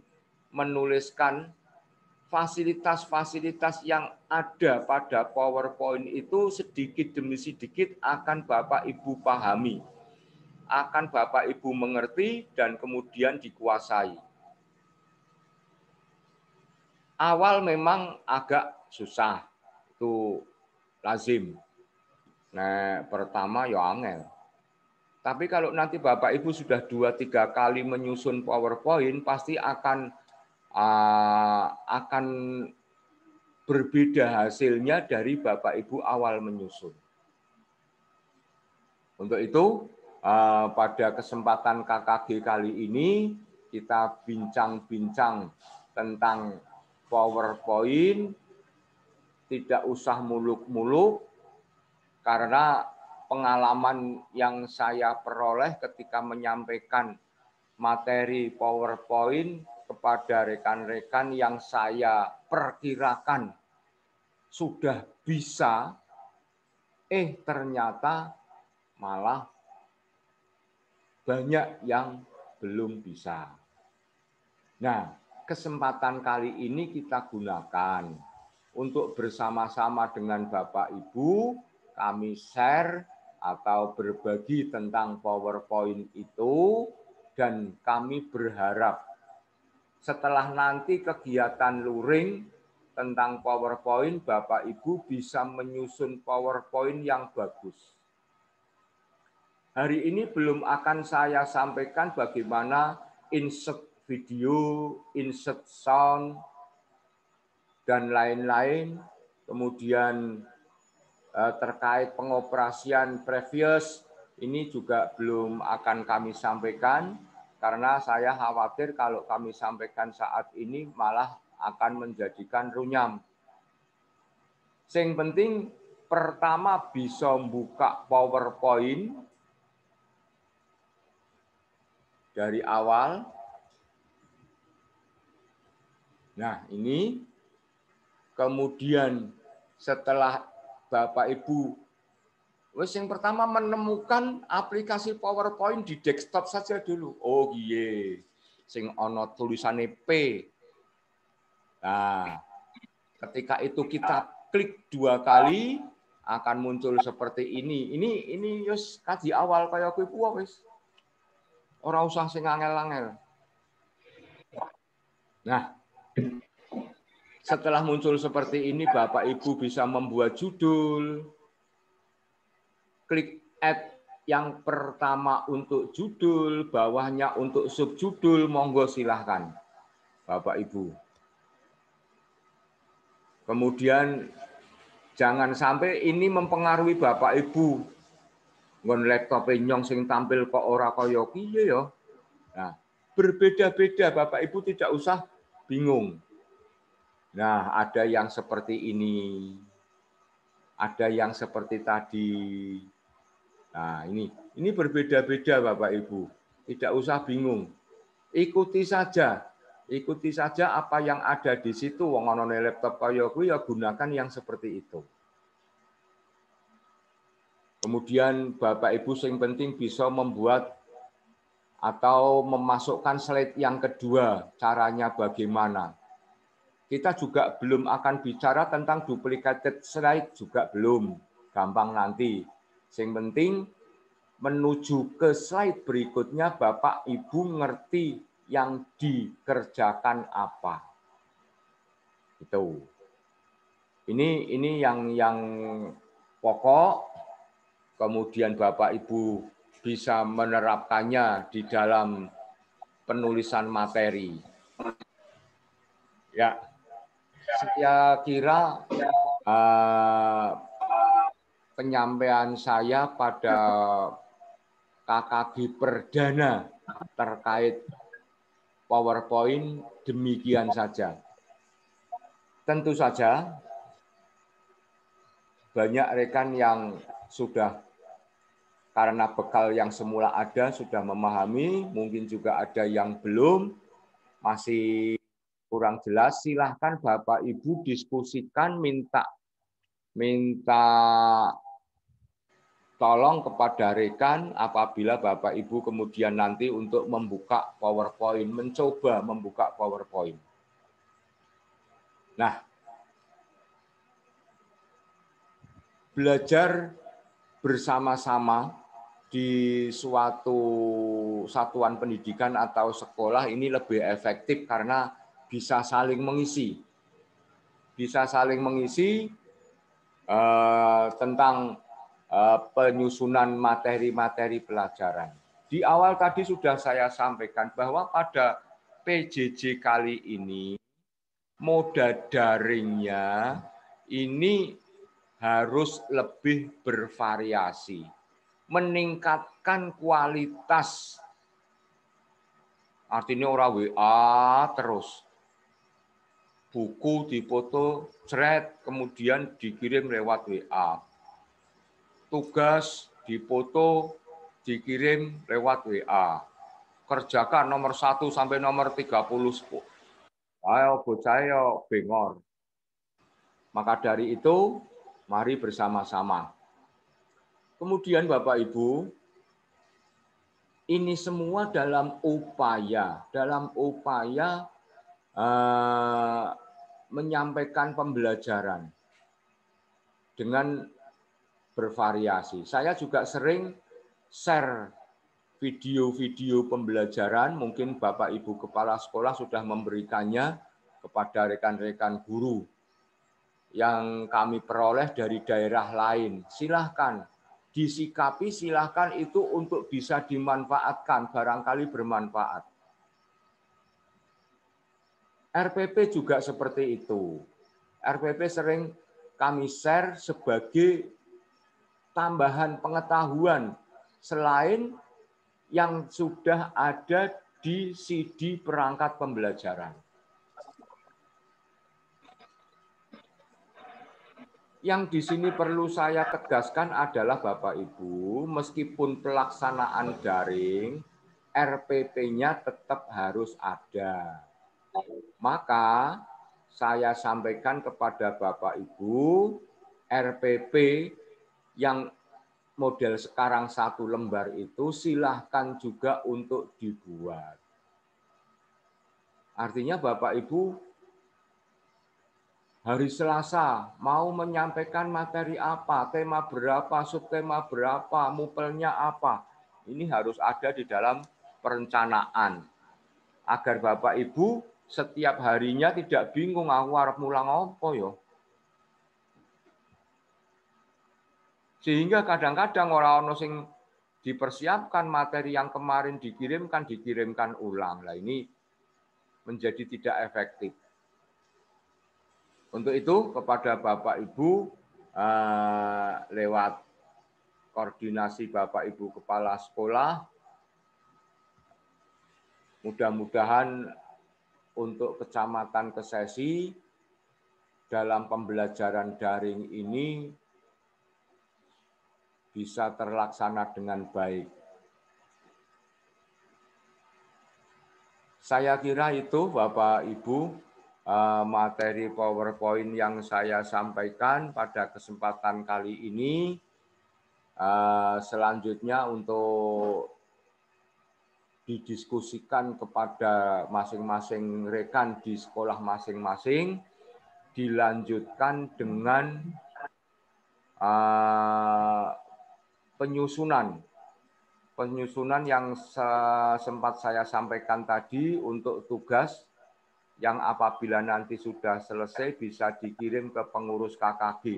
menuliskan fasilitas-fasilitas yang ada pada PowerPoint itu sedikit demi sedikit akan Bapak Ibu pahami, akan Bapak Ibu mengerti dan kemudian dikuasai. Awal memang agak susah, itu lazim. Nah, pertama ya angel. Tapi kalau nanti Bapak Ibu sudah 2-3 kali menyusun PowerPoint, pasti akan berbeda hasilnya dari Bapak Ibu awal menyusun. Untuk itu, pada kesempatan KKG kali ini, kita bincang-bincang tentang PowerPoint, tidak usah muluk-muluk, karena pengalaman yang saya peroleh ketika menyampaikan materi PowerPoint kepada rekan-rekan yang saya perkirakan sudah bisa, ternyata malah banyak yang belum bisa. Nah, kesempatan kali ini kita gunakan untuk bersama-sama dengan Bapak Ibu, kami share atau berbagi tentang PowerPoint itu, dan kami berharap setelah nanti kegiatan luring tentang PowerPoint, Bapak Ibu bisa menyusun PowerPoint yang bagus. Hari ini belum akan saya sampaikan bagaimana insert video, insert sound, dan lain-lain. Kemudian terkait pengoperasian previous, ini juga belum akan kami sampaikan. Karena saya khawatir kalau kami sampaikan saat ini malah akan menjadikan runyam. Yang penting pertama bisa buka PowerPoint dari awal. Nah, ini kemudian setelah Bapak Ibu yang pertama menemukan aplikasi PowerPoint di desktop saja dulu. Oh iya, sing ono tulisannya P. Nah, ketika itu kita klik 2 kali, akan muncul seperti ini. Ini wis kaji awal kaya kuwi wis. Ora usah sing angel-angel. Nah, setelah muncul seperti ini, Bapak Ibu bisa membuat judul. Klik add yang pertama untuk judul, bawahnya untuk subjudul, monggo silahkan, Bapak Ibu. Kemudian jangan sampai ini mempengaruhi Bapak Ibu. Ngon laptop nyong sing tampil kok ora kaya piye ya. Nah, berbeda-beda, Bapak Ibu tidak usah bingung. Nah, ada yang seperti ini. Ada yang seperti tadi. Nah, ini berbeda-beda Bapak Ibu. Tidak usah bingung. Ikuti saja apa yang ada di situ. Wong ana laptop kaya kuwi ya gunakan yang seperti itu. Kemudian Bapak Ibu yang penting bisa membuat atau memasukkan slide yang kedua. Caranya bagaimana? Kita juga belum akan bicara tentang duplicated slide, juga belum. Gampang nanti. Yang penting menuju ke slide berikutnya Bapak Ibu ngerti yang dikerjakan apa. Itu. Ini yang pokok. Kemudian Bapak Ibu bisa menerapkannya di dalam penulisan materi. Ya, saya kira penyampaian saya pada KKG perdana terkait PowerPoint demikian saja. Tentu saja banyak rekan yang sudah karena bekal yang semula ada sudah memahami, mungkin juga ada yang belum, masih kurang jelas, silahkan Bapak Ibu diskusikan, minta tolong kepada rekan apabila Bapak Ibu kemudian nanti untuk membuka PowerPoint, mencoba membuka PowerPoint. Nah, belajar bersama-sama di suatu satuan pendidikan atau sekolah ini lebih efektif karena bisa saling mengisi. Bisa saling mengisi tentang penyusunan materi-materi pelajaran. Di awal tadi sudah saya sampaikan bahwa pada PJJ kali ini moda daringnya ini harus lebih bervariasi, meningkatkan kualitas. Artinya orang WA terus. Buku dipoto, thread, kemudian dikirim lewat WA. Tugas dipoto, dikirim lewat WA. Kerjakan nomor 1 sampai nomor 30. Ayo bocah yo bengor. Maka dari itu, mari bersama-sama. Kemudian Bapak Ibu, ini semua dalam upaya menyampaikan pembelajaran dengan bervariasi. Saya juga sering share video-video pembelajaran, mungkin Bapak Ibu Kepala Sekolah sudah memberikannya kepada rekan-rekan guru yang kami peroleh dari daerah lain. Silahkan disikapi, silahkan itu untuk bisa dimanfaatkan, barangkali bermanfaat. RPP juga seperti itu. RPP sering kami share sebagai tambahan pengetahuan selain yang sudah ada di CD perangkat pembelajaran. Yang di sini perlu saya tegaskan adalah Bapak Ibu, meskipun pelaksanaan daring, RPP-nya tetap harus ada. Maka saya sampaikan kepada Bapak Ibu, RPP yang model sekarang 1 lembar itu silahkan juga untuk dibuat. Artinya Bapak Ibu hari Selasa mau menyampaikan materi apa, tema berapa, subtema berapa, mupelnya apa. Ini harus ada di dalam perencanaan. Agar Bapak Ibu setiap harinya tidak bingung aku arep mulang apa ya. Sehingga kadang-kadang orang-orang sing dipersiapkan materi yang kemarin dikirimkan ulang. Nah, ini menjadi tidak efektif. Untuk itu kepada Bapak Ibu lewat koordinasi Bapak Ibu Kepala Sekolah, mudah-mudahan untuk Kecamatan Kesesi dalam pembelajaran daring ini bisa terlaksana dengan baik. Saya kira itu Bapak Ibu materi PowerPoint yang saya sampaikan pada kesempatan kali ini. Selanjutnya untuk didiskusikan kepada masing-masing rekan di sekolah masing-masing, dilanjutkan dengan penyusunan yang sempat saya sampaikan tadi untuk tugas yang apabila nanti sudah selesai bisa dikirim ke pengurus KKG.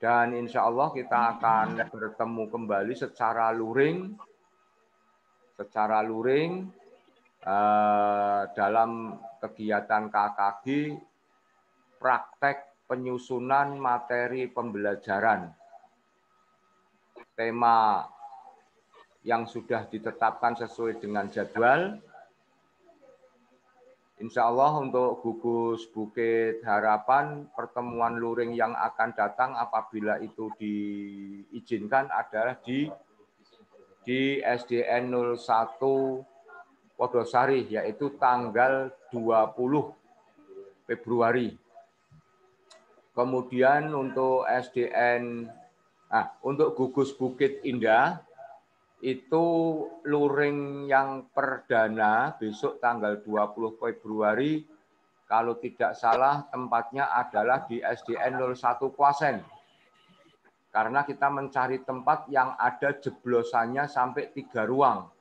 Dan insya Allah kita akan bertemu kembali secara luring dalam kegiatan KKG praktek penyusunan materi pembelajaran. Tema yang sudah ditetapkan sesuai dengan jadwal. Insya Allah untuk gugus Bukit Harapan, pertemuan luring yang akan datang apabila itu diizinkan adalah di SDN 01 Podosari, yaitu tanggal 20 Februari. Kemudian untuk untuk gugus Bukit Indah, itu luring yang perdana besok tanggal 20 Februari, kalau tidak salah tempatnya adalah di SDN 01 Kwasen. Karena kita mencari tempat yang ada jeblosannya sampai 3 ruang.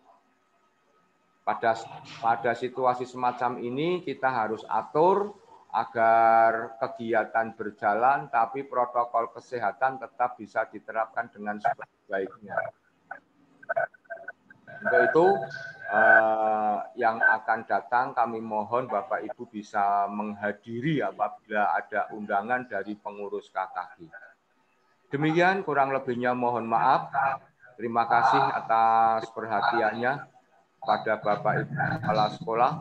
Pada situasi semacam ini kita harus atur agar kegiatan berjalan, tapi protokol kesehatan tetap bisa diterapkan dengan sebaik-baiknya. Untuk itu yang akan datang kami mohon Bapak Ibu bisa menghadiri apabila ada undangan dari pengurus KKG. Demikian kurang lebihnya mohon maaf. Terima kasih atas perhatiannya pada Bapak Ibu Kepala Sekolah.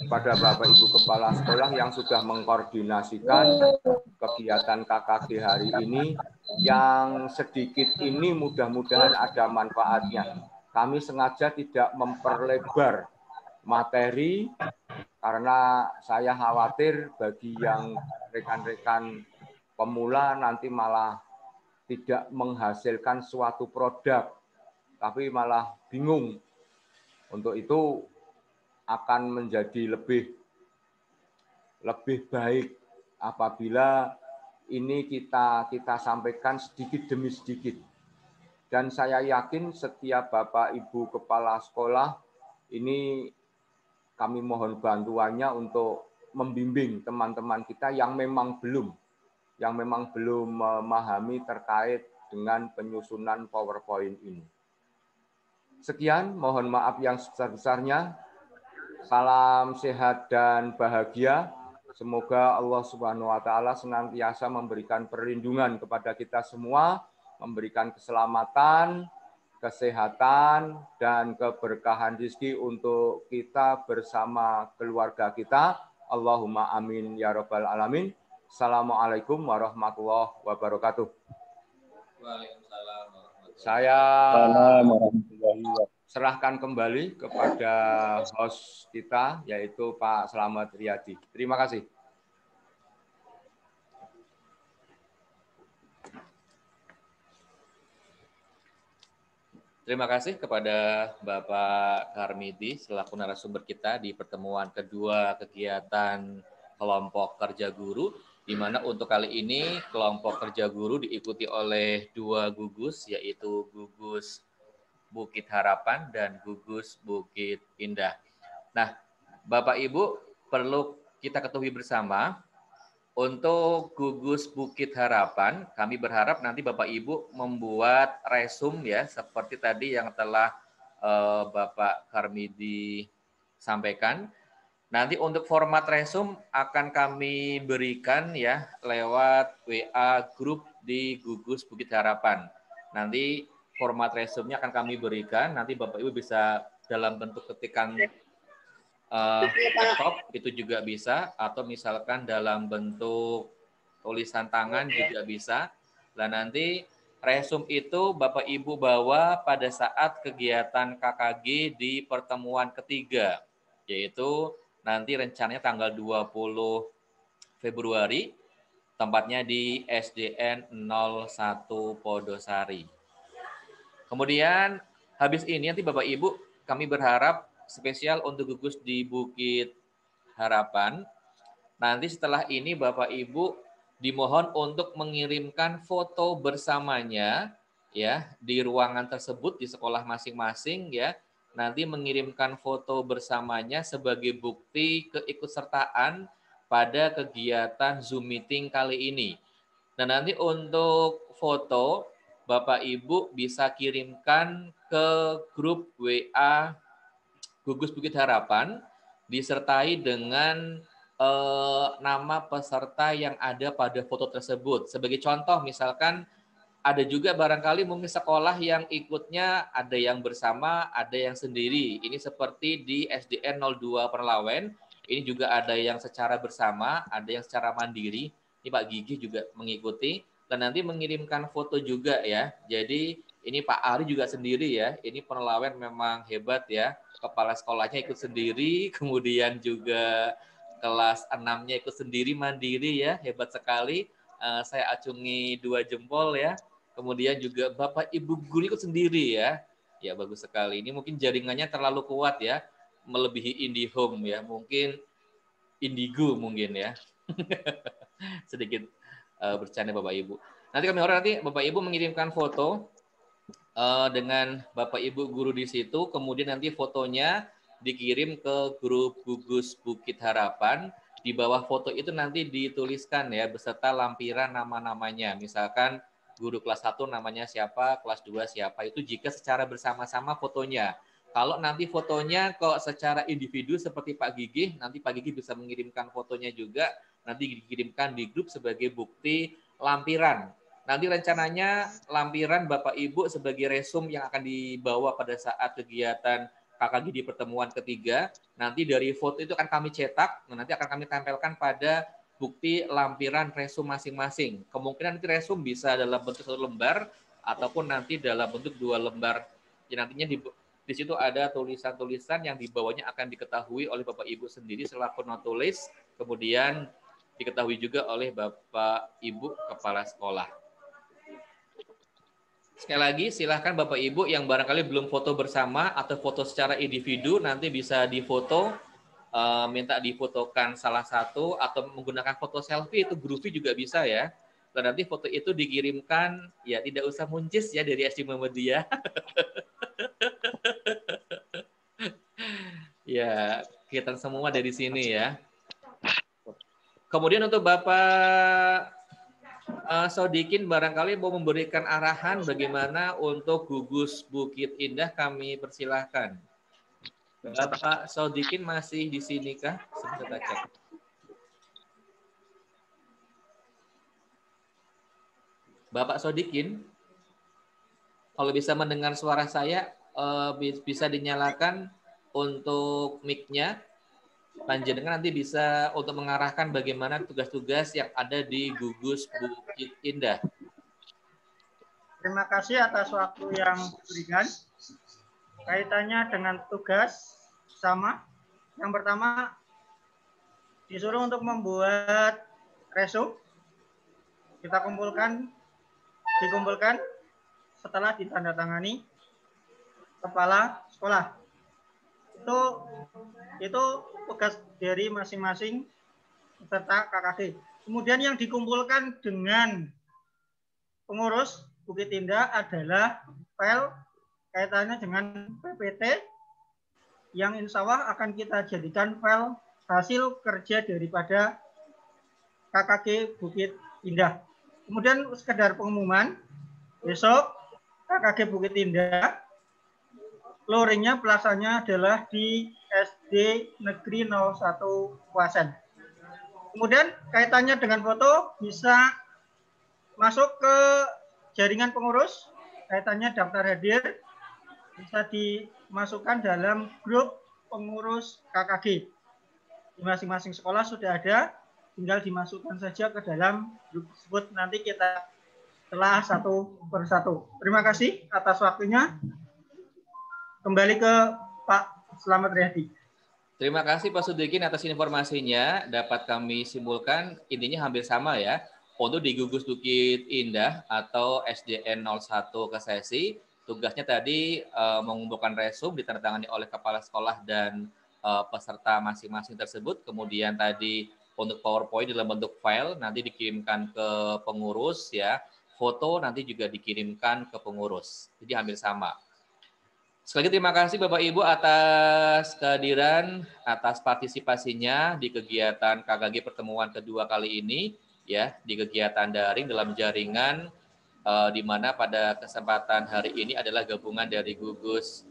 Pada Bapak Ibu Kepala Sekolah yang sudah mengkoordinasikan kegiatan KKG hari ini, yang sedikit ini mudah-mudahan ada manfaatnya. Kami sengaja tidak memperlebar materi karena saya khawatir bagi yang rekan-rekan pemula nanti malah tidak menghasilkan suatu produk, tapi malah bingung. Untuk itu akan menjadi lebih baik apabila ini kita sampaikan sedikit demi sedikit. Dan saya yakin setiap Bapak Ibu Kepala Sekolah ini kami mohon bantuannya untuk membimbing teman-teman kita yang memang belum memahami terkait dengan penyusunan PowerPoint ini. Sekian, mohon maaf yang sebesar-besarnya. Salam sehat dan bahagia. Semoga Allah Subhanahu wa taala senantiasa memberikan perlindungan kepada kita semua, memberikan keselamatan, kesehatan, dan keberkahan rezeki untuk kita bersama keluarga kita. Allahumma amin ya rabbal alamin. Assalamualaikum warahmatullahi wabarakatuh. Waalaikumsalam. Saya serahkan kembali kepada host kita, yaitu Pak Slamet Riyadi. Terima kasih. Terima kasih kepada Bapak Karmidi selaku narasumber kita di pertemuan kedua kegiatan kelompok kerja guru, di mana untuk kali ini kelompok kerja guru diikuti oleh 2 gugus, yaitu gugus Bukit Harapan dan gugus Bukit Indah. Nah, Bapak Ibu perlu kita ketahui bersama, untuk gugus Bukit Harapan, kami berharap nanti Bapak Ibu membuat resume ya, seperti tadi yang telah Bapak Karmidi sampaikan. Nanti untuk format resume akan kami berikan ya lewat WA grup di gugus Bukit Harapan. Nanti format resume-nya akan kami berikan, nanti Bapak Ibu bisa dalam bentuk ketikan laptop itu juga bisa, atau misalkan dalam bentuk tulisan tangan juga bisa. Dan nanti resume itu Bapak Ibu bawa pada saat kegiatan KKG di pertemuan ketiga, yaitu nanti rencananya tanggal 20 Februari, tempatnya di SDN 01 Podosari. Kemudian habis ini nanti Bapak Ibu kami berharap spesial untuk gugus di Bukit Harapan. Nanti setelah ini Bapak Ibu dimohon untuk mengirimkan foto bersamanya ya di ruangan tersebut di sekolah masing-masing ya. Nanti mengirimkan foto bersamanya sebagai bukti keikutsertaan pada kegiatan Zoom meeting kali ini. Dan nanti untuk foto Bapak Ibu bisa kirimkan ke grup WA Gugus Bukit Harapan disertai dengan nama peserta yang ada pada foto tersebut. Sebagai contoh, misalkan ada juga barangkali mungkin sekolah yang ikutnya ada yang bersama, ada yang sendiri. Ini seperti di SDN 02 Perlawen, ini juga ada yang secara bersama, ada yang secara mandiri. Ini Pak Gigi juga mengikuti dan nanti mengirimkan foto juga ya. Jadi ini Pak Ari juga sendiri ya. Ini Perlawen memang hebat ya. Kepala sekolahnya ikut sendiri, kemudian juga kelas 6-nya ikut sendiri mandiri ya, hebat sekali. Saya acungi 2 jempol ya. Kemudian juga Bapak Ibu guru ikut sendiri ya. Ya bagus sekali. Ini mungkin jaringannya terlalu kuat ya, melebihi IndiHome ya. Mungkin Indigo mungkin ya. Sedikit bercanda Bapak Ibu. Nanti kami harap nanti Bapak Ibu mengirimkan foto dengan Bapak Ibu guru di situ, kemudian nanti fotonya dikirim ke grup gugus Bukit Harapan. Di bawah foto itu nanti dituliskan ya beserta lampiran nama-namanya. Misalkan guru kelas 1 namanya siapa, kelas 2 siapa, itu jika secara bersama-sama fotonya. Kalau nanti fotonya kok secara individu seperti Pak Gigi, nanti Pak Gigi bisa mengirimkan fotonya juga, nanti dikirimkan di grup sebagai bukti lampiran. Nanti rencananya lampiran Bapak Ibu sebagai resume yang akan dibawa pada saat kegiatan KKG di pertemuan ketiga. Nanti dari foto itu akan kami cetak, nanti akan kami tempelkan pada bukti lampiran resume masing-masing. Kemungkinan nanti resume bisa dalam bentuk 1 lembar ataupun nanti dalam bentuk 2 lembar. Jadi nantinya di situ ada tulisan-tulisan yang dibawanya akan diketahui oleh Bapak Ibu sendiri selaku penulis, kemudian diketahui juga oleh Bapak Ibu kepala sekolah. Sekali lagi silahkan Bapak Ibu yang barangkali belum foto bersama atau foto secara individu nanti bisa difoto, minta difotokan salah satu atau menggunakan foto selfie itu groovy juga bisa ya. Dan nanti foto itu dikirimkan ya tidak usah muncis ya dari SD Muhammadiyah. Ya, kita semua dari sini ya. Kemudian untuk Bapak Sodikin barangkali mau memberikan arahan bagaimana untuk gugus Bukit Indah, kami persilahkan. Bapak Sodikin masih di sini kah? Sebentar kita cek. Bapak Sodikin, kalau bisa mendengar suara saya, bisa dinyalakan untuk mic-nya. Panjenengan nanti bisa untuk mengarahkan bagaimana tugas-tugas yang ada di gugus Bukit Indah. Terima kasih atas waktu yang diberikan. Kaitannya dengan tugas sama. Yang pertama disuruh untuk membuat resume. Kita dikumpulkan setelah ditandatangani. kepala sekolah. Itu tugas dari masing-masing peserta KKG. Kemudian yang dikumpulkan dengan pengurus Bukit Indah adalah file kaitannya dengan PPT yang insya Allah akan kita jadikan file hasil kerja daripada KKG Bukit Indah. Kemudian sekedar pengumuman, besok KKG Bukit Indah luringnya pelaksanaannya adalah di SD Negeri 01 Kuasen. Kemudian kaitannya dengan foto bisa masuk ke jaringan pengurus, kaitannya daftar hadir, bisa dimasukkan dalam grup pengurus KKG. Di masing-masing sekolah sudah ada, tinggal dimasukkan saja ke dalam grup tersebut. Nanti kita telah satu persatu. Terima kasih atas waktunya. Kembali ke Pak Slamet Riyadi. Terima kasih Pak Sudikin atas informasinya. Dapat kami simpulkan intinya hampir sama ya. Untuk di Gugus Bukit Indah atau SDN 01 Kesesi, tugasnya tadi mengumpulkan resume ditandatangani oleh kepala sekolah dan peserta masing-masing tersebut. Kemudian tadi untuk PowerPoint dalam bentuk file nanti dikirimkan ke pengurus ya. Foto nanti juga dikirimkan ke pengurus. Jadi hampir sama. Sekali lagi terima kasih Bapak Ibu atas kehadiran, atas partisipasinya di kegiatan KKG pertemuan kedua kali ini ya, di kegiatan daring dalam jaringan di mana pada kesempatan hari ini adalah gabungan dari gugus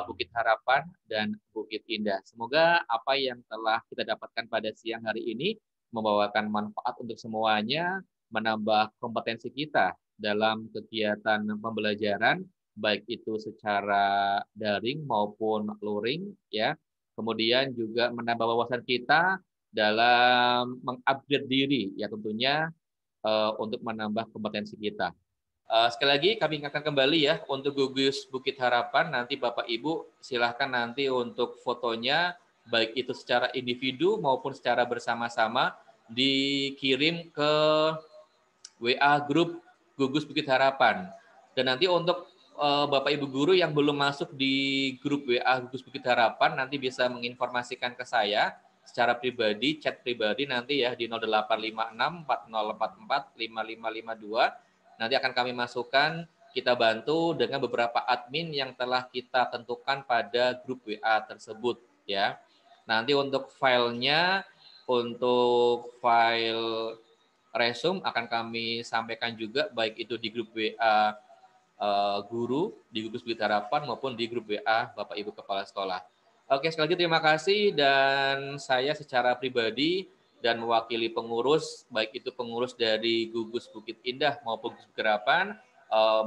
Bukit Harapan dan Bukit Indah. Semoga apa yang telah kita dapatkan pada siang hari ini membawakan manfaat untuk semuanya, menambah kompetensi kita dalam kegiatan pembelajaran baik itu secara daring maupun luring ya. Kemudian juga menambah wawasan kita dalam mengupgrade diri ya tentunya untuk menambah kompetensi kita. Sekali lagi kami ingatkan kembali ya untuk gugus Bukit Harapan nanti Bapak Ibu silahkan nanti untuk fotonya baik itu secara individu maupun secara bersama-sama dikirim ke WA grup gugus Bukit Harapan. Dan nanti untuk Bapak Ibu guru yang belum masuk di grup WA Gugus Bukit Harapan nanti bisa menginformasikan ke saya secara pribadi, chat pribadi nanti ya di 0856 4044 5552. Nanti akan kami masukkan, kita bantu dengan beberapa admin yang telah kita tentukan pada grup WA tersebut ya. Nanti untuk filenya, untuk file resume akan kami sampaikan juga baik itu di grup WA guru di Gugus Bukit Harapan maupun di grup WA Bapak Ibu Kepala Sekolah. Oke, sekali lagi terima kasih dan saya secara pribadi dan mewakili pengurus, baik itu pengurus dari Gugus Bukit Indah maupun Gugus Bukit Harapan,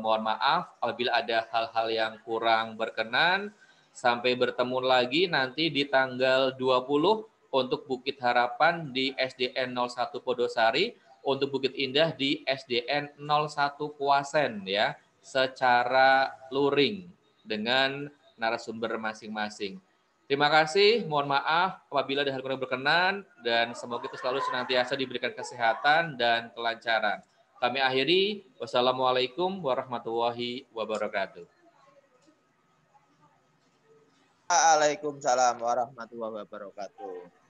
mohon maaf apabila ada hal-hal yang kurang berkenan. Sampai bertemu lagi nanti di tanggal 20 untuk Bukit Harapan di SDN 01 Podosari, untuk Bukit Indah di SDN 01 Kuasen ya. Secara luring dengan narasumber masing-masing. Terima kasih, mohon maaf apabila ada hal kurang berkenan dan semoga kita selalu senantiasa diberikan kesehatan dan kelancaran. Kami akhiri, wassalamualaikum warahmatullahi wabarakatuh. Waalaikumsalam warahmatullahi wabarakatuh.